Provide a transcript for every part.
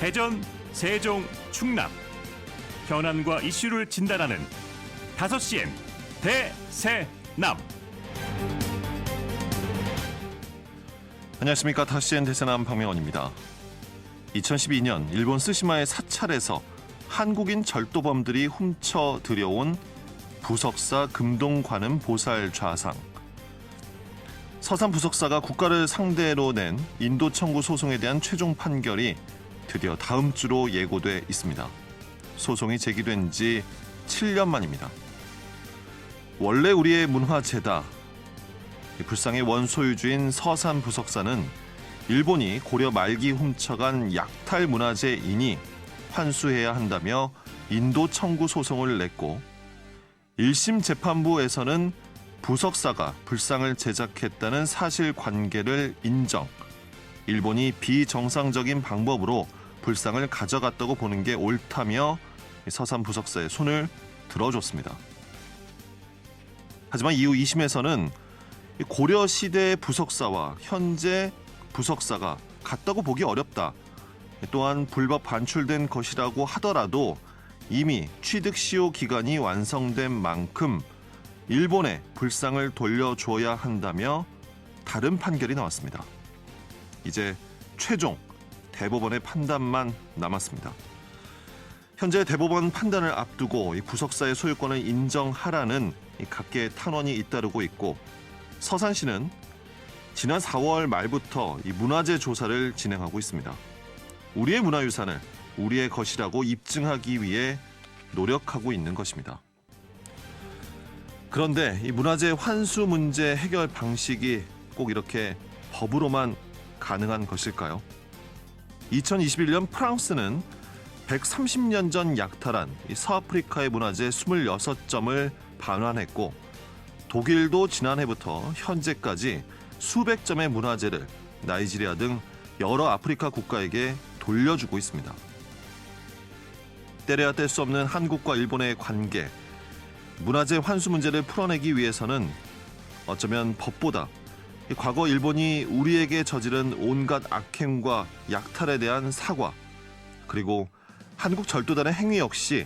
대전, 세종, 충남 현안과 이슈를 진단하는 5시엔 대세남. 안녕하십니까. 5시엔 대세남 박명원입니다. 2012년 일본 스시마의 사찰에서 한국인 절도범들이 훔쳐 들여온 부석사 금동관음 보살 좌상. 서산 부석사가 국가를 상대로 낸 인도 청구 소송에 대한 최종 판결이 드디어 다음 주로 예고돼 있습니다. 소송이 제기된 지 7년 만입니다. 원래 우리의 문화재다. 불상의 원소유주인 서산 부석사는 일본이 고려 말기 훔쳐간 약탈 문화재이니 환수해야 한다며 인도 청구 소송을 냈고, 1심 재판부에서는 부석사가 불상을 제작했다는 사실관계를 인정, 일본이 비정상적인 방법으로 불상을 가져갔다고 보는 게 옳다며 서산 부석사의 손을 들어줬습니다. 하지만 이후 2심에서는 고려 시대의 부석사와 현재 부석사가 같다고 보기 어렵다. 또한 불법 반출된 것이라고 하더라도 이미 취득 시효 기간이 완성된 만큼 일본에 불상을 돌려줘야 한다며 다른 판결이 나왔습니다. 이제 최종 대법원의 판단만 남았습니다. 현재 대법원 판단을 앞두고 이 부석사의 소유권을 인정하라는 각계의 탄원이 잇따르고 있고, 서산시는 지난 4월 말부터 이 문화재 조사를 진행하고 있습니다. 우리의 문화유산을 우리의 것이라고 입증하기 위해 노력하고 있는 것입니다. 그런데 이 문화재 환수 문제 해결 방식이 꼭 이렇게 법으로만 가능한 것일까요? 2021년 프랑스는 130년 전 약탈한 이 서아프리카의 문화재 26점을 반환했고, 독일도 지난해부터 현재까지 수백 점의 문화재를 나이지리아 등 여러 아프리카 국가에게 돌려주고 있습니다. 때려야 뗄 수 없는 한국과 일본의 관계, 문화재 환수 문제를 풀어내기 위해서는 어쩌면 법보다 과거 일본이 우리에게 저지른 온갖 악행과 약탈에 대한 사과, 그리고 한국 절도단의 행위 역시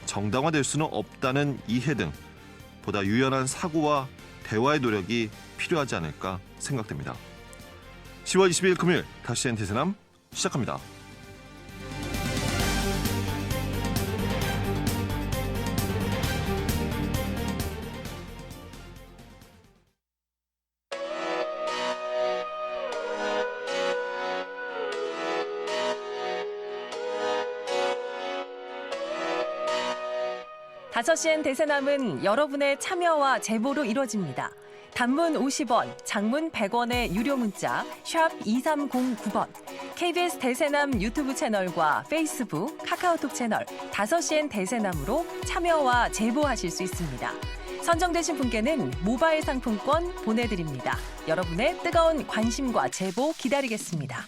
정당화될 수는 없다는 이해 등 보다 유연한 사고와 대화의 노력이 필요하지 않을까 생각됩니다. 10월 20일 금요일 5시엔 대세남 시작합니다. 다섯 시엔 대세남은 여러분의 참여와 제보로 이루어집니다. 단문 50원, 장문 100원의 유료 문자 샵 2309번, KBS 대세남 유튜브 채널과 페이스북, 카카오톡 채널 5시엔 대세남으로 참여와 제보하실 수 있습니다. 선정되신 분께는 모바일 상품권 보내드립니다. 여러분의 뜨거운 관심과 제보 기다리겠습니다.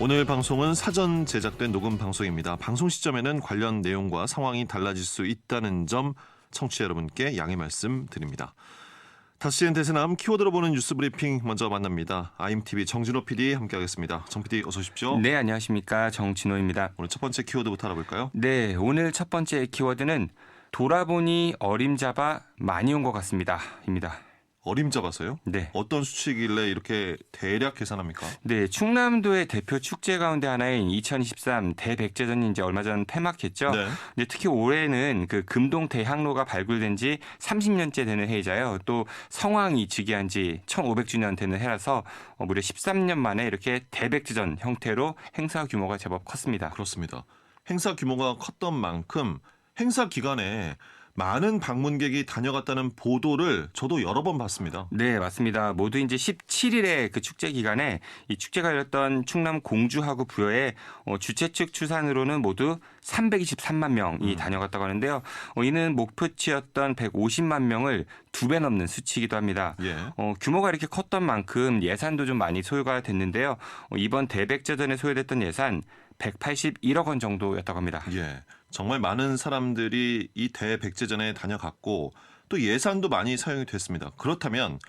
오늘 방송은 사전 제작된 녹음 방송입니다. 방송 시점에는 관련 내용과 상황이 달라질 수 있다는 점 청취자 여러분께 양해 말씀드립니다. 5시엔 대세남 키워드로 보는 뉴스 브리핑 먼저 만납니다. IMTV 정진호 PD 함께하겠습니다. 정 PD 어서 오십시오. 네, 안녕하십니까. 정진호입니다. 오늘 첫 번째 키워드부터 알아볼까요? 네, 오늘 첫 번째 키워드는 돌아보니 어림잡아 많이 온 것 같습니다. 입니다. 어림잡아서요? 네. 어떤 수치길래 이렇게 대략 계산합니까? 네, 충남도의 대표 축제 가운데 하나인 2023 대백제전이 이제 얼마 전 폐막했죠. 네. 근데 특히 올해는 그 금동 대학로가 발굴된 지 30년째 되는 해이자요. 또 성황이 즉위한 지 1500주년 되는 해라서 무려 13년 만에 이렇게 대백제전 형태로 행사 규모가 제법 컸습니다. 그렇습니다. 행사 규모가 컸던 만큼 행사 기간에 많은 방문객이 다녀갔다는 보도를 저도 여러 번 봤습니다. 네, 맞습니다. 모두 이제 17일에 그 축제 기간에 이 축제가 열렸던 충남 공주하구 부여에 주최 측 추산으로는 모두 323만 명이 다녀갔다고 하는데요. 이는 목표치였던 150만 명을 2배 넘는 수치이기도 합니다. 예. 규모가 이렇게 컸던 만큼 예산도 좀 많이 소요가 됐는데요. 이번 대백제전에 소요됐던 예산 181억 원 정도였다고 합니다. 예. 정말 많은 사람들이 이 대백제전에 다녀갔고 또 예산도 많이 사용이 됐습니다. 그렇다면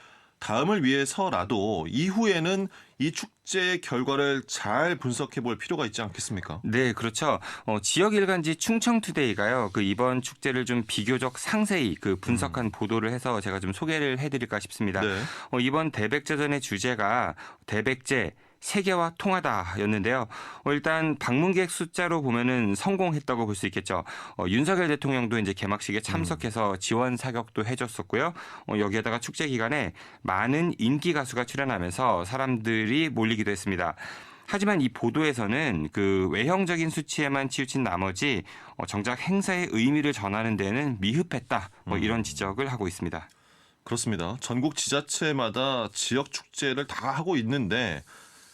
다음을 위해서라도 이후에는 이 축제 결과를 잘 분석해 볼 필요가 있지 않겠습니까? 네, 그렇죠. 지역 일간지 충청투데이가요. 그 이번 축제를 좀 비교적 상세히 그 분석한 보도를 해서 제가 좀 소개를 해드릴까 싶습니다. 네. 이번 대백제전의 주제가 대백제 세계와 통하다였는데요. 일단 방문객 숫자로 보면은 성공했다고 볼 수 있겠죠. 윤석열 대통령도 이제 개막식에 참석해서 지원 사격도 해줬었고요. 여기에다가 축제 기간에 많은 인기 가수가 출연하면서 사람들이 몰리기도 했습니다. 하지만 이 보도에서는 그 외형적인 수치에만 치우친 나머지 정작 행사의 의미를 전하는 데는 미흡했다. 이런 지적을 하고 있습니다. 그렇습니다. 전국 지자체마다 지역 축제를 다 하고 있는데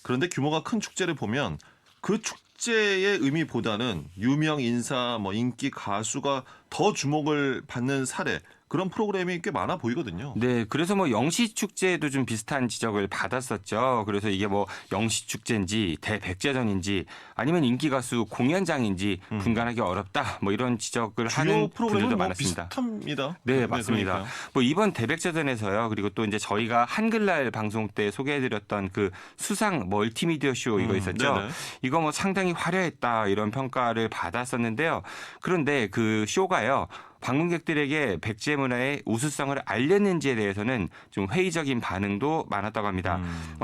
그런데 규모가 큰 축제를 보면 그 축제의 의미보다는 유명 인사, 인기 가수가 더 주목을 받는 사례 그런 프로그램이 꽤 많아 보이거든요. 네, 그래서 영시 축제에도 좀 비슷한 지적을 받았었죠. 그래서 이게 영시 축제인지 대백제전인지 아니면 인기 가수 공연장인지 분간하기 어렵다. 이런 지적을 주요 하는 프로그램은 분들도 많았습니다. 비슷합니다. 네, 맞습니다. 그러니까요. 이번 대백제전에서요. 그리고 또 이제 저희가 한글날 방송 때 소개해드렸던 그 수상 멀티미디어 쇼 이거 있었죠. 네네. 이거 상당히 화려했다 이런 평가를 받았었는데요. 그런데 그 쇼가요. 방문객들에게 백제 문화의 우수성을 알렸는지에 대해서는 좀 회의적인 반응도 많았다고 합니다.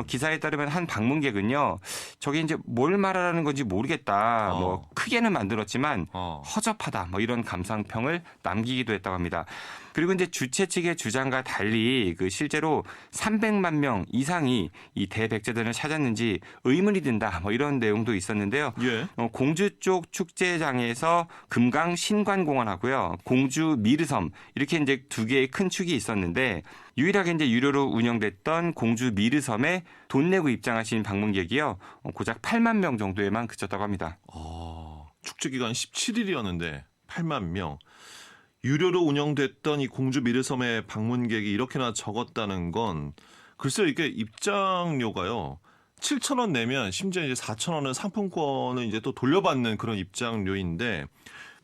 기사에 따르면 한 방문객은요, 저게 이제 뭘 말하라는 건지 모르겠다. 크게는 만들었지만 허접하다. 이런 감상평을 남기기도 했다고 합니다. 그리고 이제 주최 측의 주장과 달리 그 실제로 300만 명 이상이 이 대백제전을 찾았는지 의문이 든다. 이런 내용도 있었는데요. 예. 공주 쪽 축제장에서 금강 신관공원하고요. 공주 미르섬 이렇게 이제 두 개의 큰 축이 있었는데 유일하게 이제 유료로 운영됐던 공주 미르섬에 돈 내고 입장하신 방문객이요. 고작 8만 명 정도에만 그쳤다고 합니다. 축제 기간 17일이었는데 8만 명. 유료로 운영됐던 이 공주 미르섬의 방문객이 이렇게나 적었다는 건 글쎄요, 이게 입장료가요. 7,000원 내면 심지어 이제 4,000원은 상품권을 이제 또 돌려받는 그런 입장료인데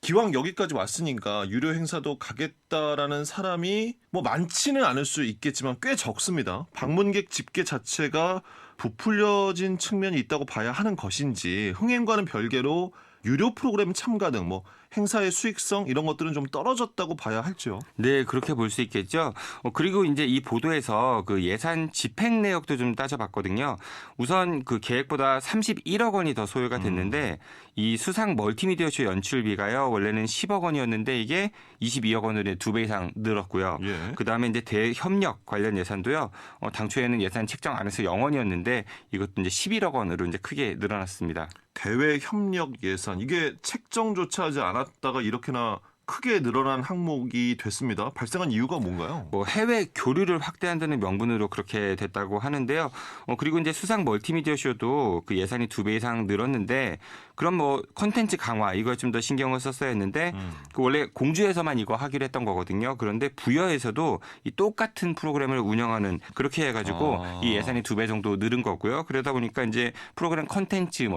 기왕 여기까지 왔으니까 유료 행사도 가겠다라는 사람이 많지는 않을 수 있겠지만 꽤 적습니다. 방문객 집계 자체가 부풀려진 측면이 있다고 봐야 하는 것인지 흥행과는 별개로 유료 프로그램 참가 등 행사의 수익성 이런 것들은 좀 떨어졌다고 봐야 할지요. 네, 그렇게 볼 수 있겠죠. 그리고 이제 이 보도에서 그 예산 집행 내역도 좀 따져봤거든요. 우선 그 계획보다 31억 원이 더 소요가 됐는데 이 수상 멀티미디어 쇼 연출비가요. 원래는 10억 원이었는데 이게 22억 원으로 2배 이상 늘었고요. 예. 그다음에 이제 대협력 관련 예산도요. 당초에는 예산 책정 안에서 0원이었는데 이것도 이제 11억 원으로 이제 크게 늘어났습니다. 대외 협력 예산 이게 책정조차 하지 않았다가 이렇게나 크게 늘어난 항목이 됐습니다. 발생한 이유가 뭔가요? 해외 교류를 확대한다는 명분으로 그렇게 됐다고 하는데요. 그리고 이제 수상 멀티미디어 쇼도 그 예산이 2배 이상 늘었는데 그럼 콘텐츠 강화 이걸 좀 더 신경을 썼어야 했는데 그 원래 공주에서만 이거 하기로 했던 거거든요. 그런데 부여에서도 이 똑같은 프로그램을 운영하는 그렇게 해가지고 이 예산이 2배 정도 늘은 거고요. 그러다 보니까 이제 프로그램 콘텐츠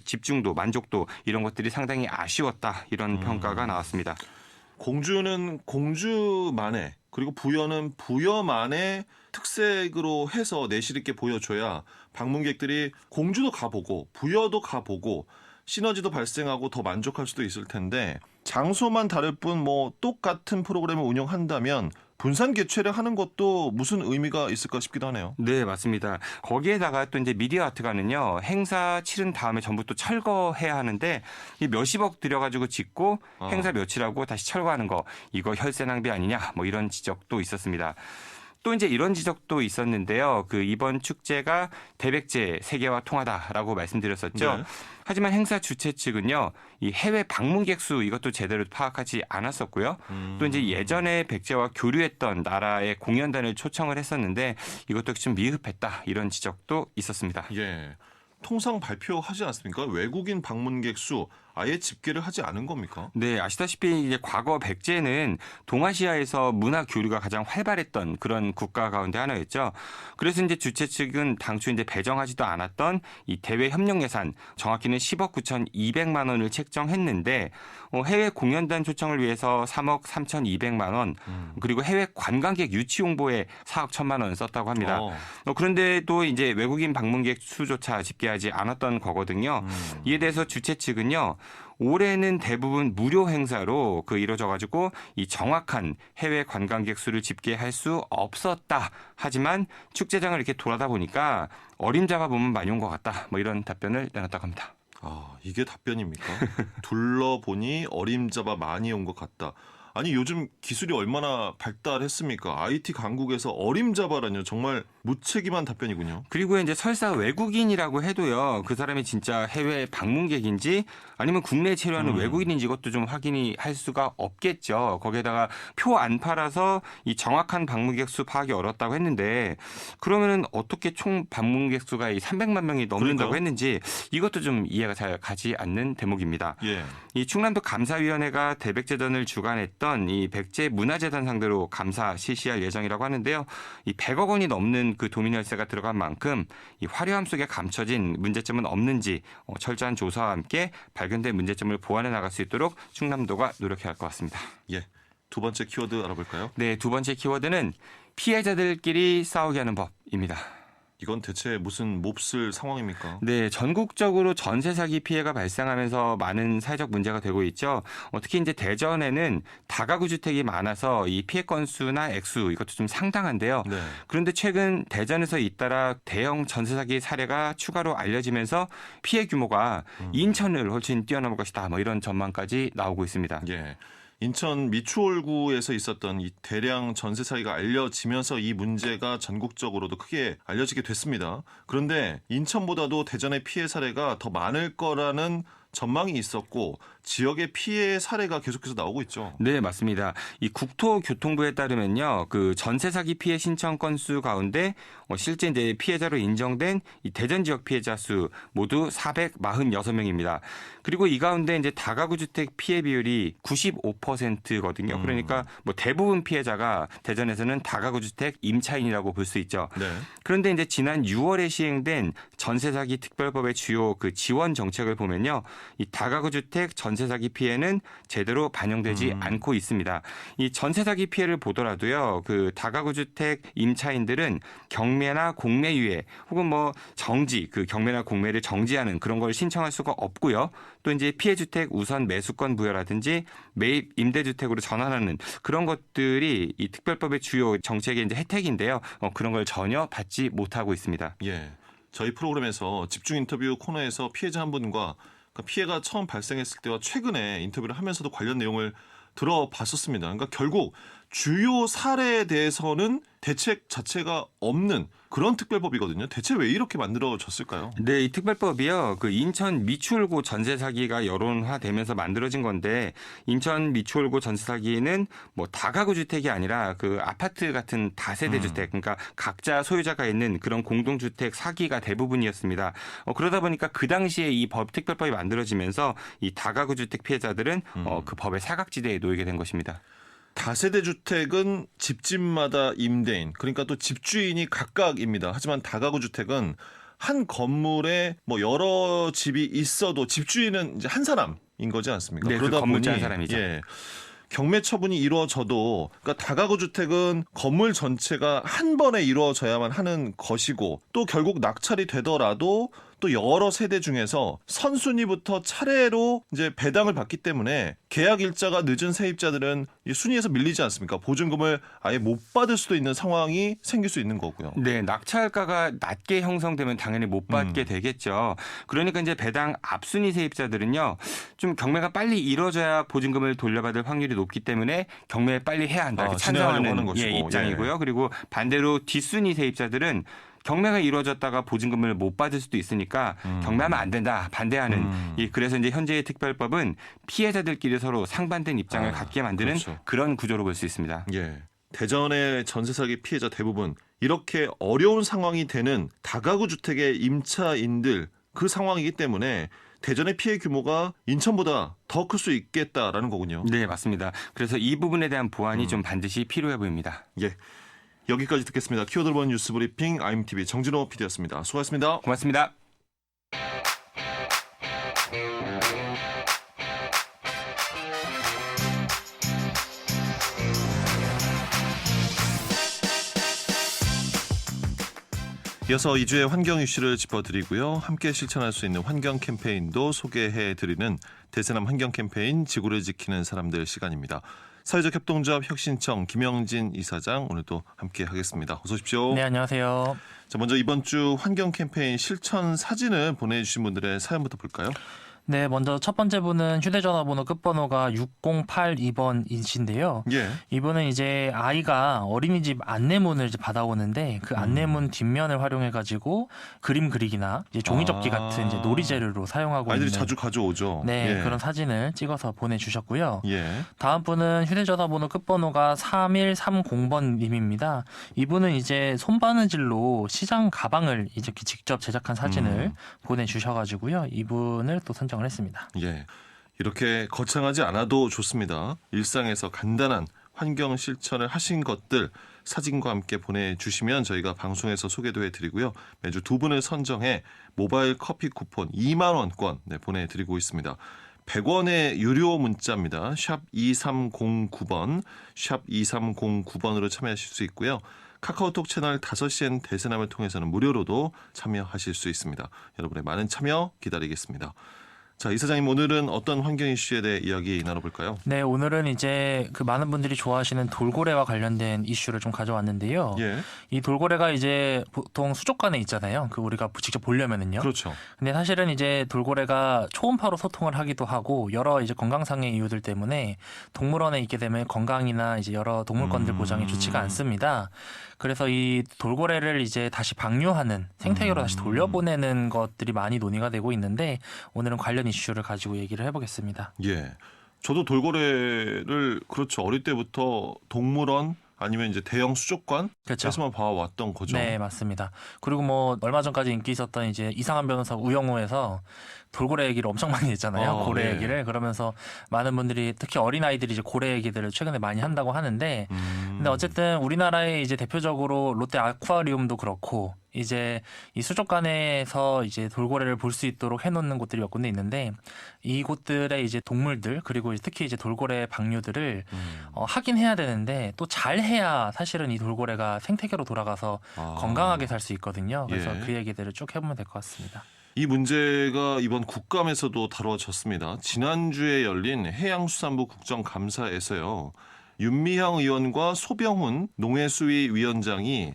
집중도 만족도 이런 것들이 상당히 아쉬웠다 이런 평가가 나왔습니다. 공주는 공주만의 그리고 부여는 부여만의 특색으로 해서 내실 있게 보여줘야 방문객들이 공주도 가보고 부여도 가보고 시너지도 발생하고 더 만족할 수도 있을 텐데 장소만 다를 뿐 똑같은 프로그램을 운영한다면 분산 개최를 하는 것도 무슨 의미가 있을까 싶기도 하네요. 네, 맞습니다. 거기에다가 또 이제 미디어 아트가는요, 행사 치른 다음에 전부 또 철거해야 하는데 이 몇십억 들여가지고 짓고 행사 며칠하고 다시 철거하는 거 이거 혈세 낭비 아니냐 이런 지적도 있었습니다. 또 이제 이런 지적도 있었는데요. 그 이번 축제가 대백제 세계와 통하다라고 말씀드렸었죠. 네. 하지만 행사 주최 측은요, 이 해외 방문객 수 이것도 제대로 파악하지 않았었고요. 또 이제 예전에 백제와 교류했던 나라의 공연단을 초청을 했었는데 이것도 좀 미흡했다 이런 지적도 있었습니다. 예. 통상 발표하지 않습니까? 외국인 방문객 수 아예 집계를 하지 않은 겁니까? 네, 아시다시피 이제 과거 백제는 동아시아에서 문화 교류가 가장 활발했던 그런 국가 가운데 하나였죠. 그래서 이제 주최 측은 당초 이제 배정하지도 않았던 이 대외 협력 예산 정확히는 10억 9,200만 원을 책정했는데 해외 공연단 초청을 위해서 3억 3,200만 원 그리고 해외 관광객 유치 홍보에 4억 1,000만 원을 썼다고 합니다. 그런데도 이제 외국인 방문객 수조차 집계하지 않았던 거거든요. 이에 대해서 주최 측은요. 올해는 대부분 무료 행사로 이루어져 가지고 이 정확한 해외 관광객 수를 집계할 수 없었다. 하지만 축제장을 이렇게 돌아다 보니까 어림잡아 보면 많이 온 것 같다. 뭐 이런 답변을 내놨다고 합니다. 아, 이게 답변입니까? 둘러보니 어림잡아 많이 온 것 같다. 아니 요즘 기술이 얼마나 발달했습니까? IT 강국에서 어림잡아라뇨. 정말 무책임한 답변이군요. 그리고 이제 설사 외국인이라고 해도요. 그 사람이 진짜 해외 방문객인지 아니면 국내에 체류하는 외국인인지 이것도 좀 확인이 할 수가 없겠죠. 거기에다가 표 안 팔아서 이 정확한 방문객 수 파악이 어렵다고 했는데 그러면은 어떻게 총 방문객 수가 이 300만 명이 넘는다고 그러니까요. 했는지 이것도 좀 이해가 잘 가지 않는 대목입니다. 예. 이 충남도 감사위원회가 대백제전을 주관했던 이 백제 문화재단 상대로 감사 실시할 예정이라고 하는데요. 이 100억 원이 넘는 그 도민혈세가 들어간 만큼 이 화려함 속에 감춰진 문제점은 없는지 철저한 조사와 함께 발견된 문제점을 보완해 나갈 수 있도록 충남도가 노력해야 할 것 같습니다. 예. 두 번째 키워드 알아볼까요? 네, 두 번째 키워드는 피해자들끼리 싸우게 하는 법입니다. 이건 대체 무슨 몹쓸 상황입니까? 네, 전국적으로 전세 사기 피해가 발생하면서 많은 사회적 문제가 되고 있죠. 특히 이제 대전에는 다가구 주택이 많아서 이 피해 건수나 액수 이것도 좀 상당한데요. 네. 그런데 최근 대전에서 잇따라 대형 전세 사기 사례가 추가로 알려지면서 피해 규모가 인천을 훨씬 뛰어넘을 것이다. 뭐 이런 전망까지 나오고 있습니다. 예. 인천 미추홀구에서 있었던 이 대량 전세 사기가 알려지면서 이 문제가 전국적으로도 크게 알려지게 됐습니다. 그런데 인천보다도 대전의 피해 사례가 더 많을 거라는 전망이 있었고 지역의 피해 사례가 계속해서 나오고 있죠. 네, 맞습니다. 이 국토교통부에 따르면요, 그 전세 사기 피해 신청 건수 가운데 실제 이제 피해자로 인정된 이 대전 지역 피해자 수 모두 446명입니다. 그리고 이 가운데 이제 다가구 주택 피해 비율이 95%거든요. 그러니까 뭐 대부분 피해자가 대전에서는 다가구 주택 임차인이라고 볼 수 있죠. 네. 그런데 이제 지난 6월에 시행된 전세 사기 특별법의 주요 그 지원 정책을 보면요, 이 다가구 주택 전세 사기 피해는 제대로 반영되지 않고 있습니다. 이 전세 사기 피해를 보더라도요, 그 다가구 주택 임차인들은 경매나 공매유예 혹은 뭐 정지, 그 경매나 공매를 정지하는 그런 걸 신청할 수가 없고요. 또 이제 피해 주택 우선 매수권 부여라든지 매입 임대주택으로 전환하는 그런 것들이 이 특별법의 주요 정책의 이제 혜택인데요. 그런 걸 전혀 받지 못하고 있습니다. 예. 저희 프로그램에서 집중 인터뷰 코너에서 피해자 한 분과 피해가 처음 발생했을 때와 최근에 인터뷰를 하면서도 관련 내용을 들어봤었습니다. 그러니까 결국 주요 사례에 대해서는 대책 자체가 없는 그런 특별법이거든요. 대체 왜 이렇게 만들어졌을까요? 네, 이 특별법이요. 그 인천 미추홀구 전세 사기가 여론화되면서 만들어진 건데 인천 미추홀구 전세 사기는 뭐 다가구 주택이 아니라 그 아파트 같은 다세대 주택, 그러니까 각자 소유자가 있는 그런 공동주택 사기가 대부분이었습니다. 그러다 보니까 그 당시에 이 법 특별법이 만들어지면서 이 다가구 주택 피해자들은 그 법의 사각지대에 놓이게 된 것입니다. 다세대 주택은 집집마다 임대인, 그러니까 또 집주인이 각각입니다. 하지만 다가구 주택은 한 건물에 뭐 여러 집이 있어도 집주인은 이제 한 사람인 거지 않습니까? 네, 그러다 그 건물주 보니 한 사람이죠. 예. 경매 처분이 이루어져도 그러니까 다가구 주택은 건물 전체가 한 번에 이루어져야만 하는 것이고 또 결국 낙찰이 되더라도 또 여러 세대 중에서 선순위부터 차례로 이제 배당을 받기 때문에 계약 일자가 늦은 세입자들은 이 순위에서 밀리지 않습니까? 보증금을 아예 못 받을 수도 있는 상황이 생길 수 있는 거고요. 네, 낙찰가가 낮게 형성되면 당연히 못 받게 되겠죠. 그러니까 이제 배당 앞순위 세입자들은요, 좀 경매가 빨리 이루어져야 보증금을 돌려받을 확률이 높기 때문에 경매에 빨리 해야 한다. 이렇게 진행하려고 찬성하는 하는 것이고. 입장이고요. 그리고 반대로 뒷순위 세입자들은 경매가 이루어졌다가 보증금을 못 받을 수도 있으니까 경매하면 안 된다 반대하는 그래서 이제 현재의 특별법은 피해자들끼리 서로 상반된 입장을 갖게 만드는 그렇죠. 그런 구조로 볼 수 있습니다. 예. 대전의 전세 사기 피해자 대부분 이렇게 어려운 상황이 되는 다가구 주택의 임차인들 그 상황이기 때문에 대전의 피해 규모가 인천보다 더 클 수 있겠다라는 거군요. 네, 맞습니다. 그래서 이 부분에 대한 보완이 좀 반드시 필요해 보입니다. 예. 여기까지 듣겠습니다. 키워드 본 뉴스 브리핑 IMTV 정진호 PD였습니다. 수고하셨습니다. 고맙습니다. 이어서 2주의 환경 이슈를 짚어드리고요. 함께 실천할 수 있는 환경 캠페인도 소개해드리는 대세남 환경 캠페인 지구를 지키는 사람들 시간입니다. 사회적 협동조합 혁신청 김영진 이사장 오늘도 함께 하겠습니다. 어서 오십시오. 네, 안녕하세요. 자, 먼저 이번 주 환경 캠페인 실천 사진을 보내주신 분들의 사연부터 볼까요? 네, 먼저 첫 번째 분은 휴대전화번호 끝번호가 6082번이신데요. 예. 이분은 이제 아이가 어린이집 안내문을 이제 받아오는데 그 안내문 뒷면을 활용해가지고 그림 그리기나 이제 종이접기 같은 이제 놀이 재료로 사용하고 아이들이 있는 자주 가져오죠. 네, 예. 그런 사진을 찍어서 보내주셨고요. 예. 다음 분은 휴대전화번호 끝번호가 3130번님입니다. 이분은 이제 손바느질로 시장 가방을 이제 직접 제작한 사진을 보내주셔가지고요. 이분을 또 선정을 했습니다. 예. 이렇게 거창하지 않아도 좋습니다. 일상에서 간단한 환경 실천을 하신 것들 사진과 함께 보내주시면 저희가 방송에서 소개도 해드리고요. 매주 두 분을 선정해 모바일 커피 쿠폰 2만 원권 보내드리고 있습니다. 100원의 유료 문자입니다. 샵 2309번, 샵 2309번으로 참여하실 수 있고요. 카카오톡 채널 5시엔 대세남을 통해서는 무료로도 참여하실 수 있습니다. 여러분의 많은 참여 기다리겠습니다. 자, 이사장님 오늘은 어떤 환경 이슈에 대해 이야기 나눠볼까요? 네, 오늘은 이제 그 많은 분들이 좋아하시는 돌고래와 관련된 이슈를 좀 가져왔는데요. 예. 이 돌고래가 이제 보통 수족관에 있잖아요. 그 우리가 직접 보려면은요. 그렇죠. 근데 사실은 이제 돌고래가 초음파로 소통을 하기도 하고 여러 이제 건강상의 이유들 때문에 동물원에 있게 되면 건강이나 이제 여러 동물권들 보장이 좋지가 않습니다. 그래서 이 돌고래를 이제 다시 방류하는 생태계로 다시 돌려보내는 것들이 많이 논의가 되고 있는데 오늘은 관련 이슈를 가지고 얘기를 해보겠습니다. 예. 저도 돌고래를 그렇죠. 어릴 때부터 동물원 아니면 이제 대형 수족관 그렇죠. 에서만 봐왔던 거죠. 네, 맞습니다. 그리고 뭐 얼마 전까지 인기 있었던 이제 이상한 변호사 우영우에서 돌고래 얘기를 엄청 많이 했잖아요. 고래 네. 얘기를. 그러면서 많은 분들이 특히 어린아이들이 이제 고래 얘기들을 최근에 많이 한다고 하는데 근데 어쨌든 우리나라에 이제 대표적으로 롯데 아쿠아리움도 그렇고 이제 이 수족관에서 이제 돌고래를 볼 수 있도록 해놓는 곳들이 몇 군데 있는데 이곳들의 이제 동물들 그리고 특히 이제 돌고래 방류들을 하긴 해야 되는데 또 잘 해야 사실은 이 돌고래가 생태계로 돌아가서 건강하게 살 수 있거든요. 그래서 예. 그 얘기들을 쭉 해보면 될 것 같습니다. 이 문제가 이번 국감에서도 다뤄졌습니다. 지난주에 열린 해양수산부 국정감사에서요. 윤미향 의원과 소병훈 농해수위 위원장이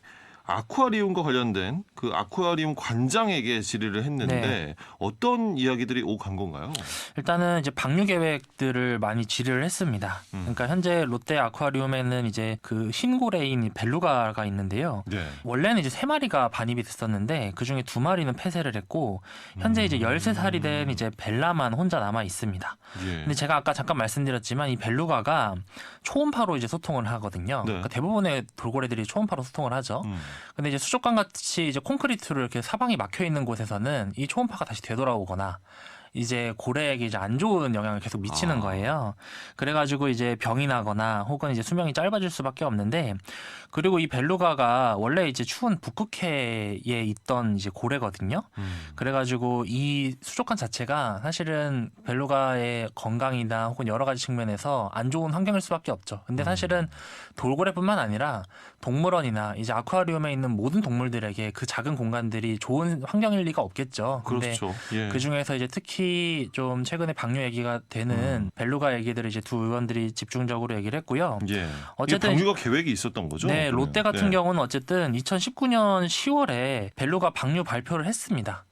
아쿠아리움과 관련된 그 아쿠아리움 관장에게 질의를 했는데 네. 어떤 이야기들이 오고 간 건가요? 일단은 이제 방류 계획들을 많이 질의를 했습니다. 그러니까 현재 롯데 아쿠아리움에는 이제 그 흰고래인 벨루가가 있는데요. 네. 원래는 이제 3마리가 반입이 됐었는데 그중에 2마리는 폐쇄를 했고 현재 이제 13살이 된 이제 벨라만 혼자 남아 있습니다. 예. 근데 제가 아까 잠깐 말씀드렸지만 이 벨루가가 초음파로 이제 소통을 하거든요. 네. 그러니까 대부분의 돌고래들이 초음파로 소통을 하죠. 근데 이제 수족관 같이 이제 콘크리트로 이렇게 사방이 막혀 있는 곳에서는 이 초음파가 다시 되돌아오거나 이제 고래에게 이제 안 좋은 영향을 계속 미치는 거예요. 그래가지고 이제 병이 나거나 혹은 이제 수명이 짧아질 수밖에 없는데 그리고 이 벨루가가 원래 이제 추운 북극해에 있던 이제 고래거든요. 그래가지고 이 수족관 자체가 사실은 벨루가의 건강이나 혹은 여러 가지 측면에서 안 좋은 환경일 수밖에 없죠. 근데 사실은 돌고래뿐만 아니라 동물원이나 이제 아쿠아리움에 있는 모든 동물들에게 그 작은 공간들이 좋은 환경일 리가 없겠죠. 근데 그렇죠. 예. 그 중에서 이제 특히 좀 최근에 방류 얘기가 되는 벨루가 얘기들을 이제 두 의원들이 집중적으로 얘기를 했고요. 예. 어쨌든 이게 방류가 계획이 있었던 거죠? 네, 그러면? 롯데 같은 네. 경우는 어쨌든 2019년 10월에 벨루가 방류 발표를 했습니다.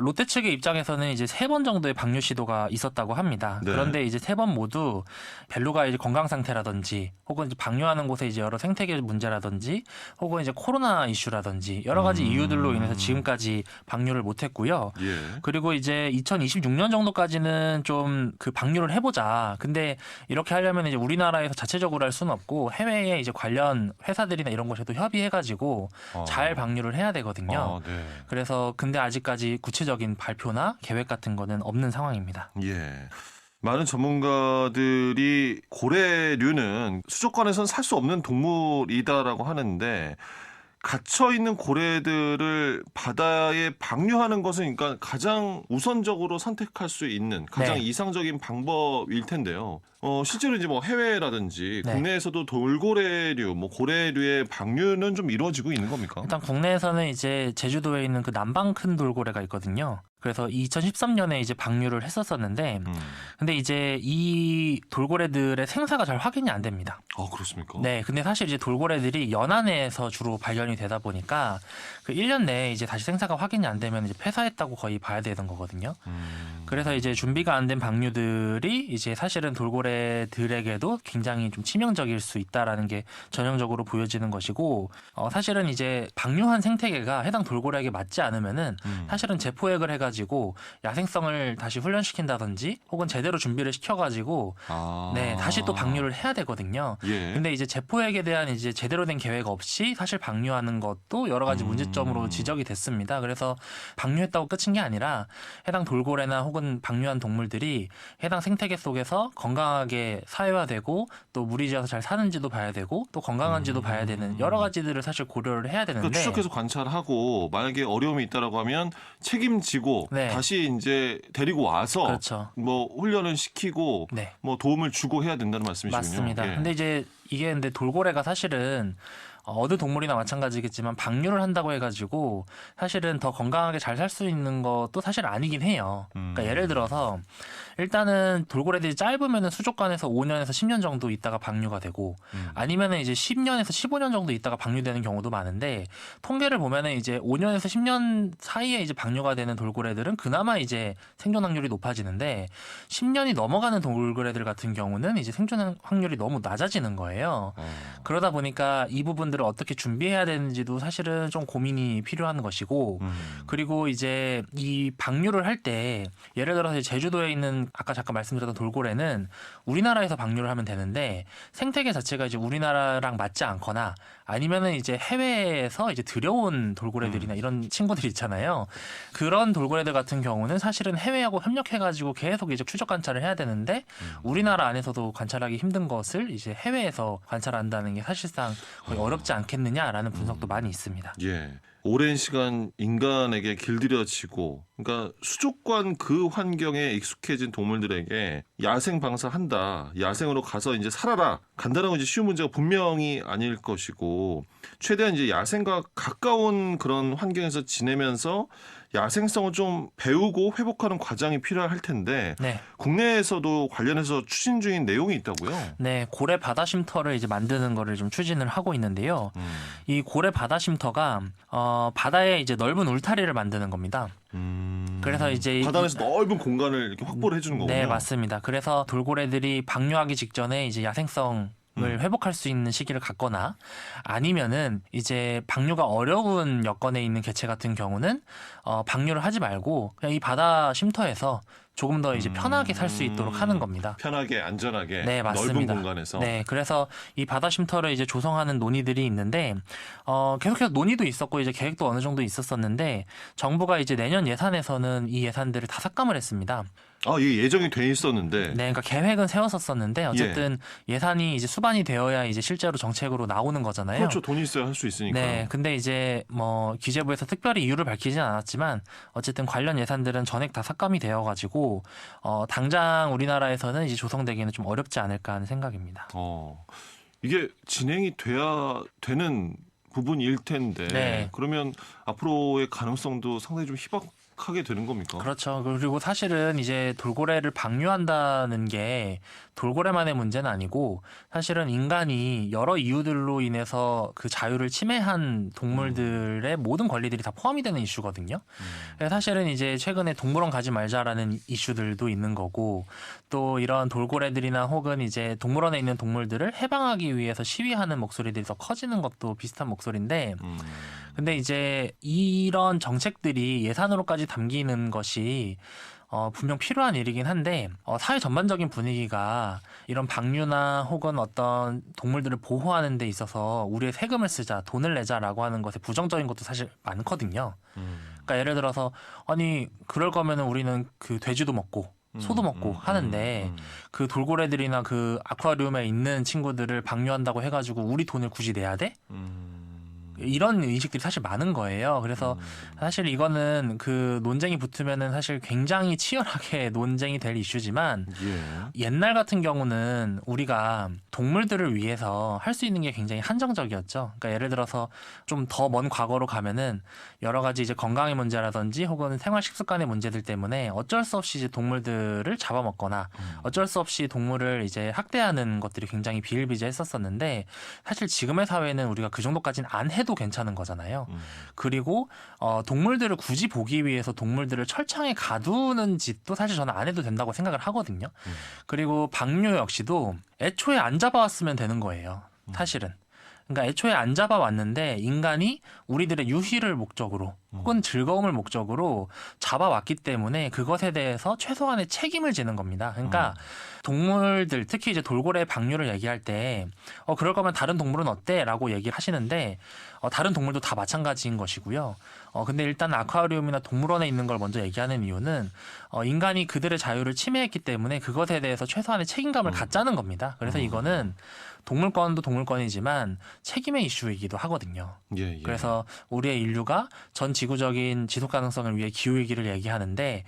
롯데 측의 입장에서는 이제 3번 정도의 방류 시도가 있었다고 합니다. 네. 그런데 이제 3번 모두 벨루가 이제 건강 상태라든지 혹은 이제 방류하는 곳에 이제 여러 생태계 문제라든지 혹은 이제 코로나 이슈라든지 여러 가지 이유들로 인해서 지금까지 방류를 못했고요. 예. 그리고 이제 2026년 정도까지는 좀 그 방류를 해보자. 근데 이렇게 하려면 이제 우리나라에서 자체적으로 할 수는 없고 해외에 이제 관련 회사들이나 이런 곳에도 협의해가지고 잘 방류를 해야 되거든요. 네. 그래서 근데 아직까지 구체적인 발표나 계획 같은 거는 없는 상황입니다. 예. 많은 전문가들이 고래류는 수족관에선 살 수 없는 동물이다라고 하는데 갇혀 있는 고래들을 바다에 방류하는 것은 그러니까 가장 우선적으로 선택할 수 있는 가장 네. 이상적인 방법일 텐데요. 실제로 이제 뭐 해외라든지 네. 국내에서도 돌고래류, 뭐 고래류의 방류는 좀 이루어지고 있는 겁니까? 일단 국내에서는 이제 제주도에 있는 그 남방 큰 돌고래가 있거든요. 그래서 2013년에 이제 방류를 했었었는데, 근데 이제 이 돌고래들의 생사가 잘 확인이 안 됩니다. 그렇습니까? 네, 근데 사실 이제 돌고래들이 연안에서 주로 발견이 되다 보니까 그 1년 내에 이제 다시 생사가 확인이 안 되면 이제 폐사했다고 거의 봐야 되는 거거든요. 그래서 이제 준비가 안 된 방류들이 이제 사실은 돌고래들에게도 굉장히 좀 치명적일 수 있다라는 게 전형적으로 보여지는 것이고, 사실은 이제 방류한 생태계가 해당 돌고래에게 맞지 않으면은 사실은 재포획을 해가지고 야생성을 다시 훈련시킨다든지 혹은 제대로 준비를 시켜가지고 네, 다시 또 방류를 해야 되거든요. 예. 근데 이제 재포획에 대한 이제 제대로 된 계획 없이 사실 방류하는 것도 여러 가지 문제점으로 지적이 됐습니다. 그래서 방류했다고 끝인 게 아니라 해당 돌고래나 혹은 방류한 동물들이 해당 생태계 속에서 건강하게 사회화되고 또 무리지어서 잘 사는지도 봐야 되고 또 건강한지도 봐야 되는 여러 가지들을 사실 고려를 해야 되는데 그러니까 추적해서 관찰하고 만약에 어려움이 있다라고 하면 책임지고 네. 다시 이제 데리고 와서 그렇죠. 뭐 훈련을 시키고 네. 뭐 도움을 주고 해야 된다는 말씀이시군요. 맞습니다. 예. 근데 이제 이게 근데 돌고래가 사실은 어느 동물이나 마찬가지겠지만 방류를 한다고 해가지고 사실은 더 건강하게 잘 살 수 있는 것도 사실 아니긴 해요. 그러니까 예를 들어서 일단은 돌고래들이 짧으면은 수족관에서 5년에서 10년 정도 있다가 방류가 되고 아니면은 이제 10년에서 15년 정도 있다가 방류되는 경우도 많은데 통계를 보면은 이제 5년에서 10년 사이에 이제 방류가 되는 돌고래들은 그나마 이제 생존 확률이 높아지는데 10년이 넘어가는 돌고래들 같은 경우는 이제 생존 확률이 너무 낮아지는 거예요. 그러다 보니까 이 부분들을 어떻게 준비해야 되는지도 사실은 좀 고민이 필요한 것이고 그리고 이제 이 방류를 할 때 예를 들어서 제주도에 있는 아까 잠깐 말씀드렸던 돌고래는 우리나라에서 방류를 하면 되는데 생태계 자체가 이제 우리나라랑 맞지 않거나 아니면은 이제 해외에서 이제 들여온 돌고래들이나 이런 친구들이 있잖아요. 그런 돌고래들 같은 경우는 사실은 해외하고 협력해가지고 계속 이제 추적 관찰을 해야 되는데 우리나라 안에서도 관찰하기 힘든 것을 이제 해외에서 관찰한다는 게 사실상 거의 어렵지 않겠느냐라는 분석도 많이 있습니다. 예. 오랜 시간 인간에게 길들여지고 그러니까 수족관 그 환경에 익숙해진 동물들에게 야생 방사한다. 야생으로 가서 이제 살아라. 간단하고 이제 쉬운 문제가 분명히 아닐 것이고 최대한 이제 야생과 가까운 그런 환경에서 지내면서 야생성을 좀 배우고 회복하는 과정이 필요할 텐데 네. 국내에서도 관련해서 추진 중인 내용이 있다고요? 네, 고래 바다 쉼터를 이제 만드는 거를 좀 추진을 하고 있는데요. 이 고래 바다 쉼터가 바다에 이제 넓은 울타리를 만드는 겁니다. 그래서 이제 바다에서 넓은 공간을 이렇게 확보를 해주는 거군요. 네, 맞습니다. 그래서 돌고래들이 방류하기 직전에 이제 야생성을 회복할 수 있는 시기를 갖거나 아니면은 이제 방류가 어려운 여건에 있는 개체 같은 경우는 방류를 하지 말고 그냥 이 바다 쉼터에서 조금 더 이제 편하게 살 수 있도록 하는 겁니다. 편하게 안전하게 네, 맞습니다. 넓은 공간에서. 네, 그래서 이 바다 쉼터를 이제 조성하는 논의들이 있는데 계속해서 논의도 있었고 이제 계획도 어느 정도 있었었는데 정부가 이제 내년 예산에서는 이 예산들을 다 삭감을 했습니다. 이게 예정이 돼 있었는데. 네, 그러니까 계획은 세웠었었는데 어쨌든 예산이 이제 수반이 되어야 이제 실제로 정책으로 나오는 거잖아요. 그렇죠. 돈이 있어야 할 수 있으니까. 네, 근데 이제 뭐 기재부에서 특별히 이유를 밝히진 않았지만 어쨌든 관련 예산들은 전액 다 삭감이 되어가지고 당장 우리나라에서는 이제 조성되기는 좀 어렵지 않을까 하는 생각입니다. 이게 진행이 돼야 되는 부분일 텐데. 네. 그러면 앞으로의 가능성도 상당히 좀 희박하게 되는 겁니까? 그렇죠. 그리고 사실은 이제 돌고래를 방류한다는 게 돌고래만의 문제는 아니고 사실은 인간이 여러 이유들로 인해서 그 자유를 침해한 동물들의 모든 권리들이 다 포함이 되는 이슈거든요. 사실은 이제 최근에 동물원 가지 말자라는 이슈들도 있는 거고 또 이런 돌고래들이나 혹은 이제 동물원에 있는 동물들을 해방하기 위해서 시위하는 목소리들이 더 커지는 것도 비슷한 목소리인데 근데 이제 이런 정책들이 예산으로까지 담기는 것이 분명 필요한 일이긴 한데 사회 전반적인 분위기가 이런 방류나 혹은 어떤 동물들을 보호하는 데 있어서 우리의 세금을 쓰자, 돈을 내자라고 하는 것에 부정적인 것도 사실 많거든요. 그러니까 예를 들어서 아니 그럴 거면은 우리는 그 돼지도 먹고 소도 먹고 하는데 그 돌고래들이나 그 아쿠아리움에 있는 친구들을 방류한다고 해가지고 우리 돈을 굳이 내야 돼? 이런 인식들이 사실 많은 거예요. 그래서 사실 이거는 그 논쟁이 붙으면은 사실 굉장히 치열하게 논쟁이 될 이슈지만 옛날 같은 경우는 우리가 동물들을 위해서 할 수 있는 게 굉장히 한정적이었죠. 그러니까 예를 들어서 좀 더 먼 과거로 가면은 여러 가지 이제 건강의 문제라든지 혹은 생활 식습관의 문제들 때문에 어쩔 수 없이 이제 동물들을 잡아먹거나 어쩔 수 없이 동물을 이제 학대하는 것들이 굉장히 비일비재했었었는데 사실 지금의 사회는 우리가 그 정도까지는 안 해도 괜찮은 거잖아요. 그리고 동물들을 굳이 보기 위해서 동물들을 철창에 가두는 짓도 사실 저는 안 해도 된다고 생각을 하거든요. 그리고 방류 역시도 애초에 안 잡아왔으면 되는 거예요. 사실은. 그러니까 애초에 안 잡아왔는데 인간이 우리들의 유희를 목적으로 혹은 즐거움을 목적으로 잡아왔기 때문에 그것에 대해서 최소한의 책임을 지는 겁니다. 그러니까 동물들, 특히 이제 돌고래 방류를 얘기할 때 그럴 거면 다른 동물은 어때? 라고 얘기를 하시는데 다른 동물도 다 마찬가지인 것이고요. 근데 일단 아쿠아리움이나 동물원에 있는 걸 먼저 얘기하는 이유는 인간이 그들의 자유를 침해했기 때문에 그것에 대해서 최소한의 책임감을 갖자는 겁니다. 그래서 이거는 동물권도 동물권이지만 책임의 이슈이기도 하거든요. 그래서 우리의 인류가 전 지구적인 지속 가능성을 위해 기후위기를 얘기하는데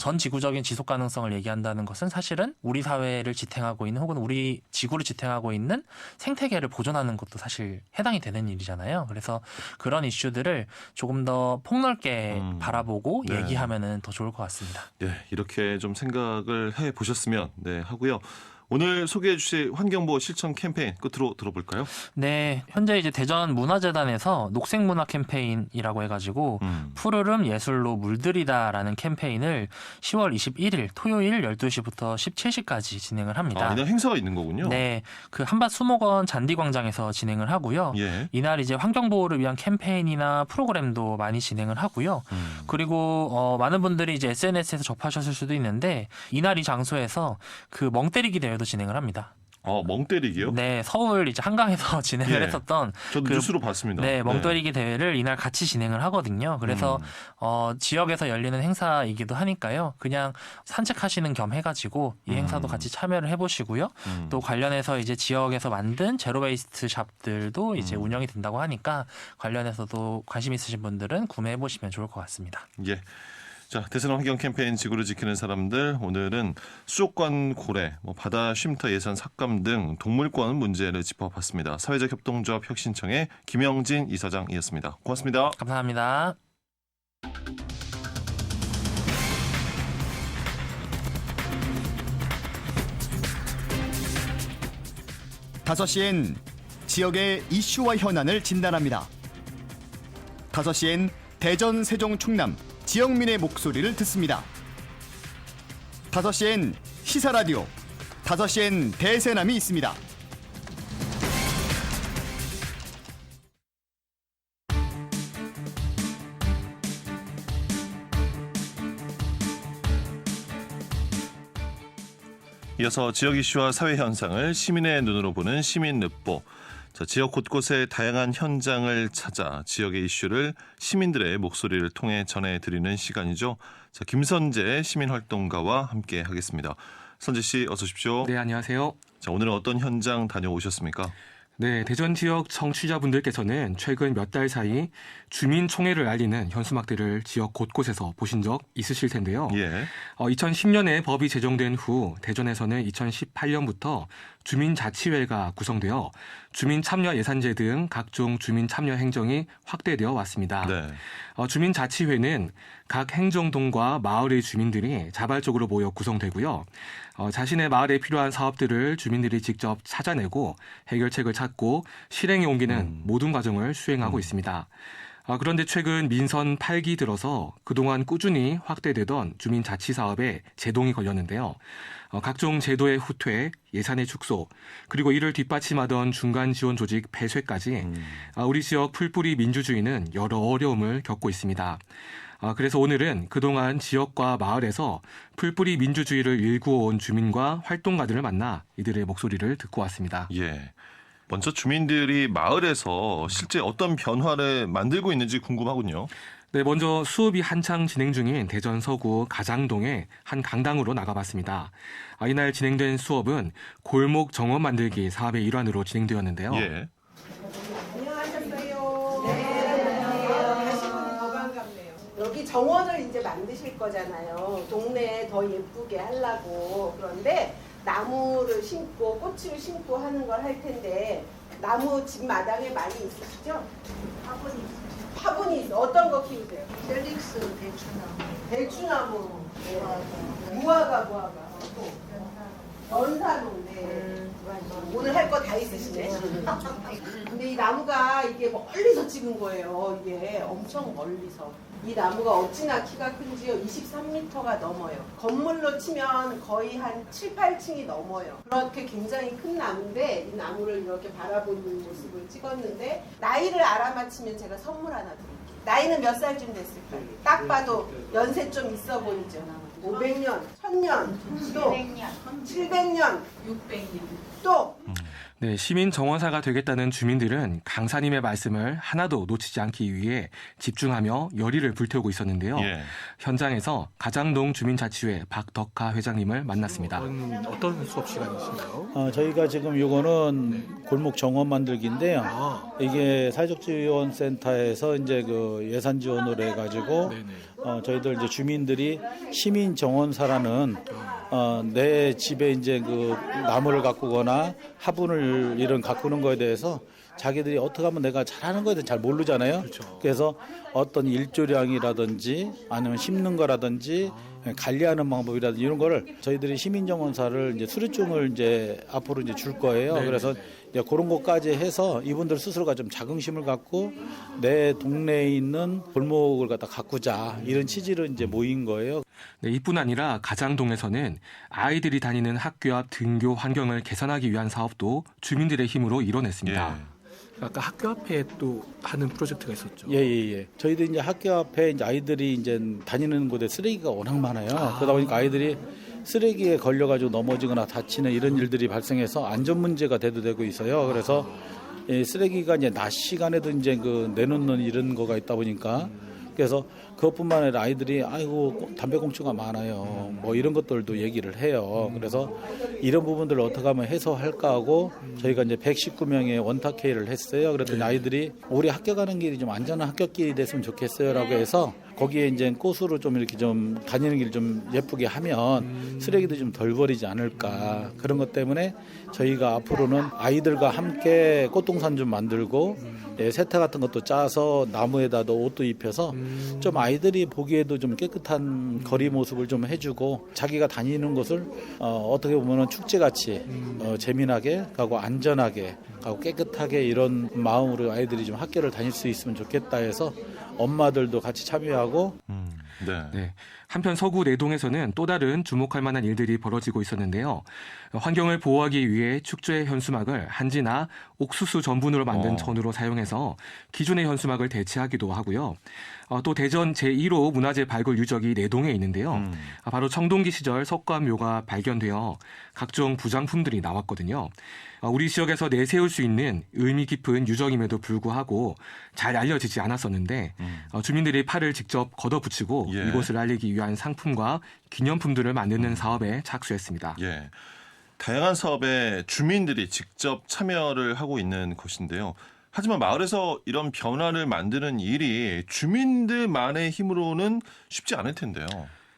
전 지구적인 지속 가능성을 얘기한다는 것은 사실은 우리 사회를 지탱하고 있는 혹은 우리 지구를 지탱하고 있는 생태계를 보존하는 것도 사실 해당이 되는 일이잖아요. 그래서 그런 이슈들을 조금 더 폭넓게 바라보고 얘기하면은 더 좋을 것 같습니다. 네, 이렇게 좀 생각을 해 보셨으면 하고요. 오늘 소개해 주실 환경보호 실천 캠페인 끝으로 들어볼까요? 네, 현재 이제 대전 문화재단에서 녹색문화 캠페인이라고 해가지고 푸르름 예술로 물들이다라는 캠페인을 10월 21일 토요일 12시부터 17시까지 진행을 합니다. 이날 행사가 있는 거군요. 네, 그 한밭 수목원 잔디광장에서 진행을 하고요. 이날 이제 환경보호를 위한 캠페인이나 프로그램도 많이 진행을 하고요. 그리고 많은 분들이 이제 SNS에서 접하셨을 수도 있는데 이날 이 장소에서 그 멍때리기 대회도 진행을 합니다. 멍때리기요? 네, 서울 이제 한강에서 진행을 했었던 저도 뉴스로 봤습니다. 네, 멍때리기 대회를 이날 같이 진행을 하거든요. 그래서 지역에서 열리는 행사이기도 하니까요. 그냥 산책하시는 겸 해가지고 이 행사도 같이 참여를 해보시고요. 또 관련해서 이제 지역에서 만든 제로웨이스트 샵들도 이제 운영이 된다고 하니까 관련해서도 관심 있으신 분들은 구매해 보시면 좋을 것 같습니다. 예. 자, 대선 환경 캠페인 지구를 지키는 사람들, 오늘은 수족관 고래, 바다 쉼터 예산 삭감 등 동물권 문제를 짚어봤습니다. 사회적 협동조합 혁신청의 김영진 이사장이었습니다. 고맙습니다. 감사합니다. 다섯 시엔 지역의 이슈와 현안을 진단합니다. 5시엔 대전, 세종, 충남 지역민의 목소리를 듣습니다. 5시엔 시사라디오, 5시엔 대세남이 있습니다. 이어서 지역 이슈와 사회 현상을 시민의 눈으로 보는 시민늦보. 지역 곳곳의 다양한 현장을 찾아 지역의 이슈를 시민들의 목소리를 통해 전해드리는 시간이죠. 김선재 시민활동가와 함께 하겠습니다. 선재 씨 어서 오십시오. 네, 안녕하세요. 오늘은 어떤 현장 다녀오셨습니까? 네, 대전 지역 청취자분들께서는 최근 몇 달 사이 주민총회를 알리는 현수막들을 지역 곳곳에서 보신 적 있으실 텐데요. 2010년에 법이 제정된 후 대전에서는 2018년부터 주민자치회가 구성되어 주민참여 예산제 등 각종 주민참여 행정이 확대되어 왔습니다. 주민자치회는 각 행정동과 마을의 주민들이 자발적으로 모여 구성되고요. 자신의 마을에 필요한 사업들을 주민들이 직접 찾아내고 해결책을 찾고 실행에 옮기는 모든 과정을 수행하고 있습니다. 그런데 최근 민선 8기 들어서 그동안 꾸준히 확대되던 주민자치사업에 제동이 걸렸는데요. 각종 제도의 후퇴, 예산의 축소, 그리고 이를 뒷받침하던 중간 지원 조직 폐쇄까지 우리 지역 풀뿌리 민주주의는 여러 어려움을 겪고 있습니다. 그래서 오늘은 그동안 지역과 마을에서 풀뿌리 민주주의를 일구어온 주민과 활동가들을 만나 이들의 목소리를 듣고 왔습니다. 예. 먼저 주민들이 마을에서 실제 어떤 변화를 만들고 있는지 궁금하군요. 네, 먼저 수업이 한창 진행 중인 대전 서구 가장동의 한 강당으로 나가봤습니다. 이날 진행된 수업은 골목 정원 만들기 사업의 일환으로 진행되었는데요. 예. 안녕하셨어요. 네. 다시 보니 더 반갑네요. 여기 정원을 이제 만드실 거잖아요. 동네 더 예쁘게 하려고. 그런데 나무를 심고 꽃을 심고 하는 걸 할 텐데 나무 집 마당에 많이 있으시죠? 화분이 있어. 어떤 거 키우세요? 셀릭스 대추나무. 대추나무. 무화과. 또 연산호. 네. 오늘 할 거 다 있으시네. 근데 이 나무가 이게 멀리서 찍은 거예요. 이게 엄청 멀리서. 이 나무가 어찌나 키가 큰지요. 23m가 넘어요. 건물로 치면 거의 한 7, 8층이 넘어요. 그렇게 굉장히 큰 나무인데 이 나무를 이렇게 바라보는 모습을 찍었는데 나이를 알아맞히면 제가 선물 하나 드릴게요. 나이는 몇 살쯤 됐을까요? 딱 봐도 연세 좀 있어 보이죠. 500년, 1000년, 또 700년, 600년, 또 네, 시민 정원사가 되겠다는 주민들은 강사님의 말씀을 하나도 놓치지 않기 위해 집중하며 열의를 불태우고 있었는데요. 예. 현장에서 가장동 주민자치회 박덕하 회장님을 만났습니다. 어떤 수업 시간이신가요? 저희가 지금 요거는 골목 정원 만들기인데요. 이게 사회적 지원 센터에서 이제 그 예산 지원을 해가지고 저희들 이제 주민들이 시민 정원사라는 내 집에 이제 그 나무를 가꾸거나 화분을 이런 가꾸는 거에 대해서 자기들이 어떻게 하면 내가 잘하는 거에 대해서 잘 모르잖아요. 그래서 어떤 일조량이라든지 아니면 심는 거라든지 관리하는 방법이라든지 이런 거를 저희들이 시민정원사를 이제 수료증을 이제 앞으로 이제 줄 거예요. 그래서 이제 그런 것까지 해서 이분들 스스로가 좀 자긍심을 갖고 내 동네에 있는 골목을 갖다 가꾸자 이런 취지로 이제 모인 거예요. 네, 이뿐 아니라 가장동에서는 아이들이 다니는 학교 앞 등교 환경을 개선하기 위한 사업도 주민들의 힘으로 이뤄냈습니다. 아까 학교 앞에 또 하는 프로젝트가 있었죠. 예. 저희도 이제 학교 앞에 이제 아이들이 이제 다니는 곳에 쓰레기가 워낙 많아요. 그러다 보니까 아이들이 쓰레기에 걸려가지고 넘어지거나 다치는 이런 일들이 발생해서 안전 문제가 대두되고 있어요. 그래서 쓰레기가 이제 낮 시간에도 이제 그 내놓는 이런 거가 있다 보니까 그래서 그것뿐만 아니라 아이들이 아이고 담배꽁초가 많아요. 뭐 이런 것들도 얘기를 해요. 그래서 이런 부분들을 어떻게 하면 해소할까 하고 저희가 이제 119명의 원탁회의를 했어요. 그랬더니 아이들이 우리 학교 가는 길이 좀 안전한 학교길이 됐으면 좋겠어요라고 해서 거기에 이제 꽃으로 좀 이렇게 좀 다니는 길 좀 예쁘게 하면 쓰레기도 좀 덜 버리지 않을까 그런 것 때문에 저희가 앞으로는 아이들과 함께 꽃동산 좀 만들고 세탁 같은 것도 짜서 나무에다도 옷도 입혀서 좀 아이들이 보기에도 좀 깨끗한 거리 모습을 좀 해주고 자기가 다니는 곳을 어떻게 보면 축제같이 재미나게 가고 안전하게 가고 깨끗하게 이런 마음으로 아이들이 좀 학교를 다닐 수 있으면 좋겠다 해서 엄마들도 같이 참여하고 네. 한편 서구 내동에서는 또 다른 주목할 만한 일들이 벌어지고 있었는데요. 환경을 보호하기 위해 축제의 현수막을 한지나 옥수수 전분으로 만든 천으로 사용해서 기존의 현수막을 대체하기도 하고요. 또 대전 제1호 문화재 발굴 유적이 내동에 있는데요. 바로 청동기 시절 석가묘가 발견되어 각종 부장품들이 나왔거든요. 우리 지역에서 내세울 수 있는 의미 깊은 유적임에도 불구하고 잘 알려지지 않았었는데 주민들이 팔을 직접 걷어붙이고 이곳을 알리기 위한 상품과 기념품들을 만드는 사업에 착수했습니다. 예. 다양한 사업에 주민들이 직접 참여를 하고 있는 것인데요. 하지만 마을에서 이런 변화를 만드는 일이 주민들만의 힘으로는 쉽지 않을 텐데요.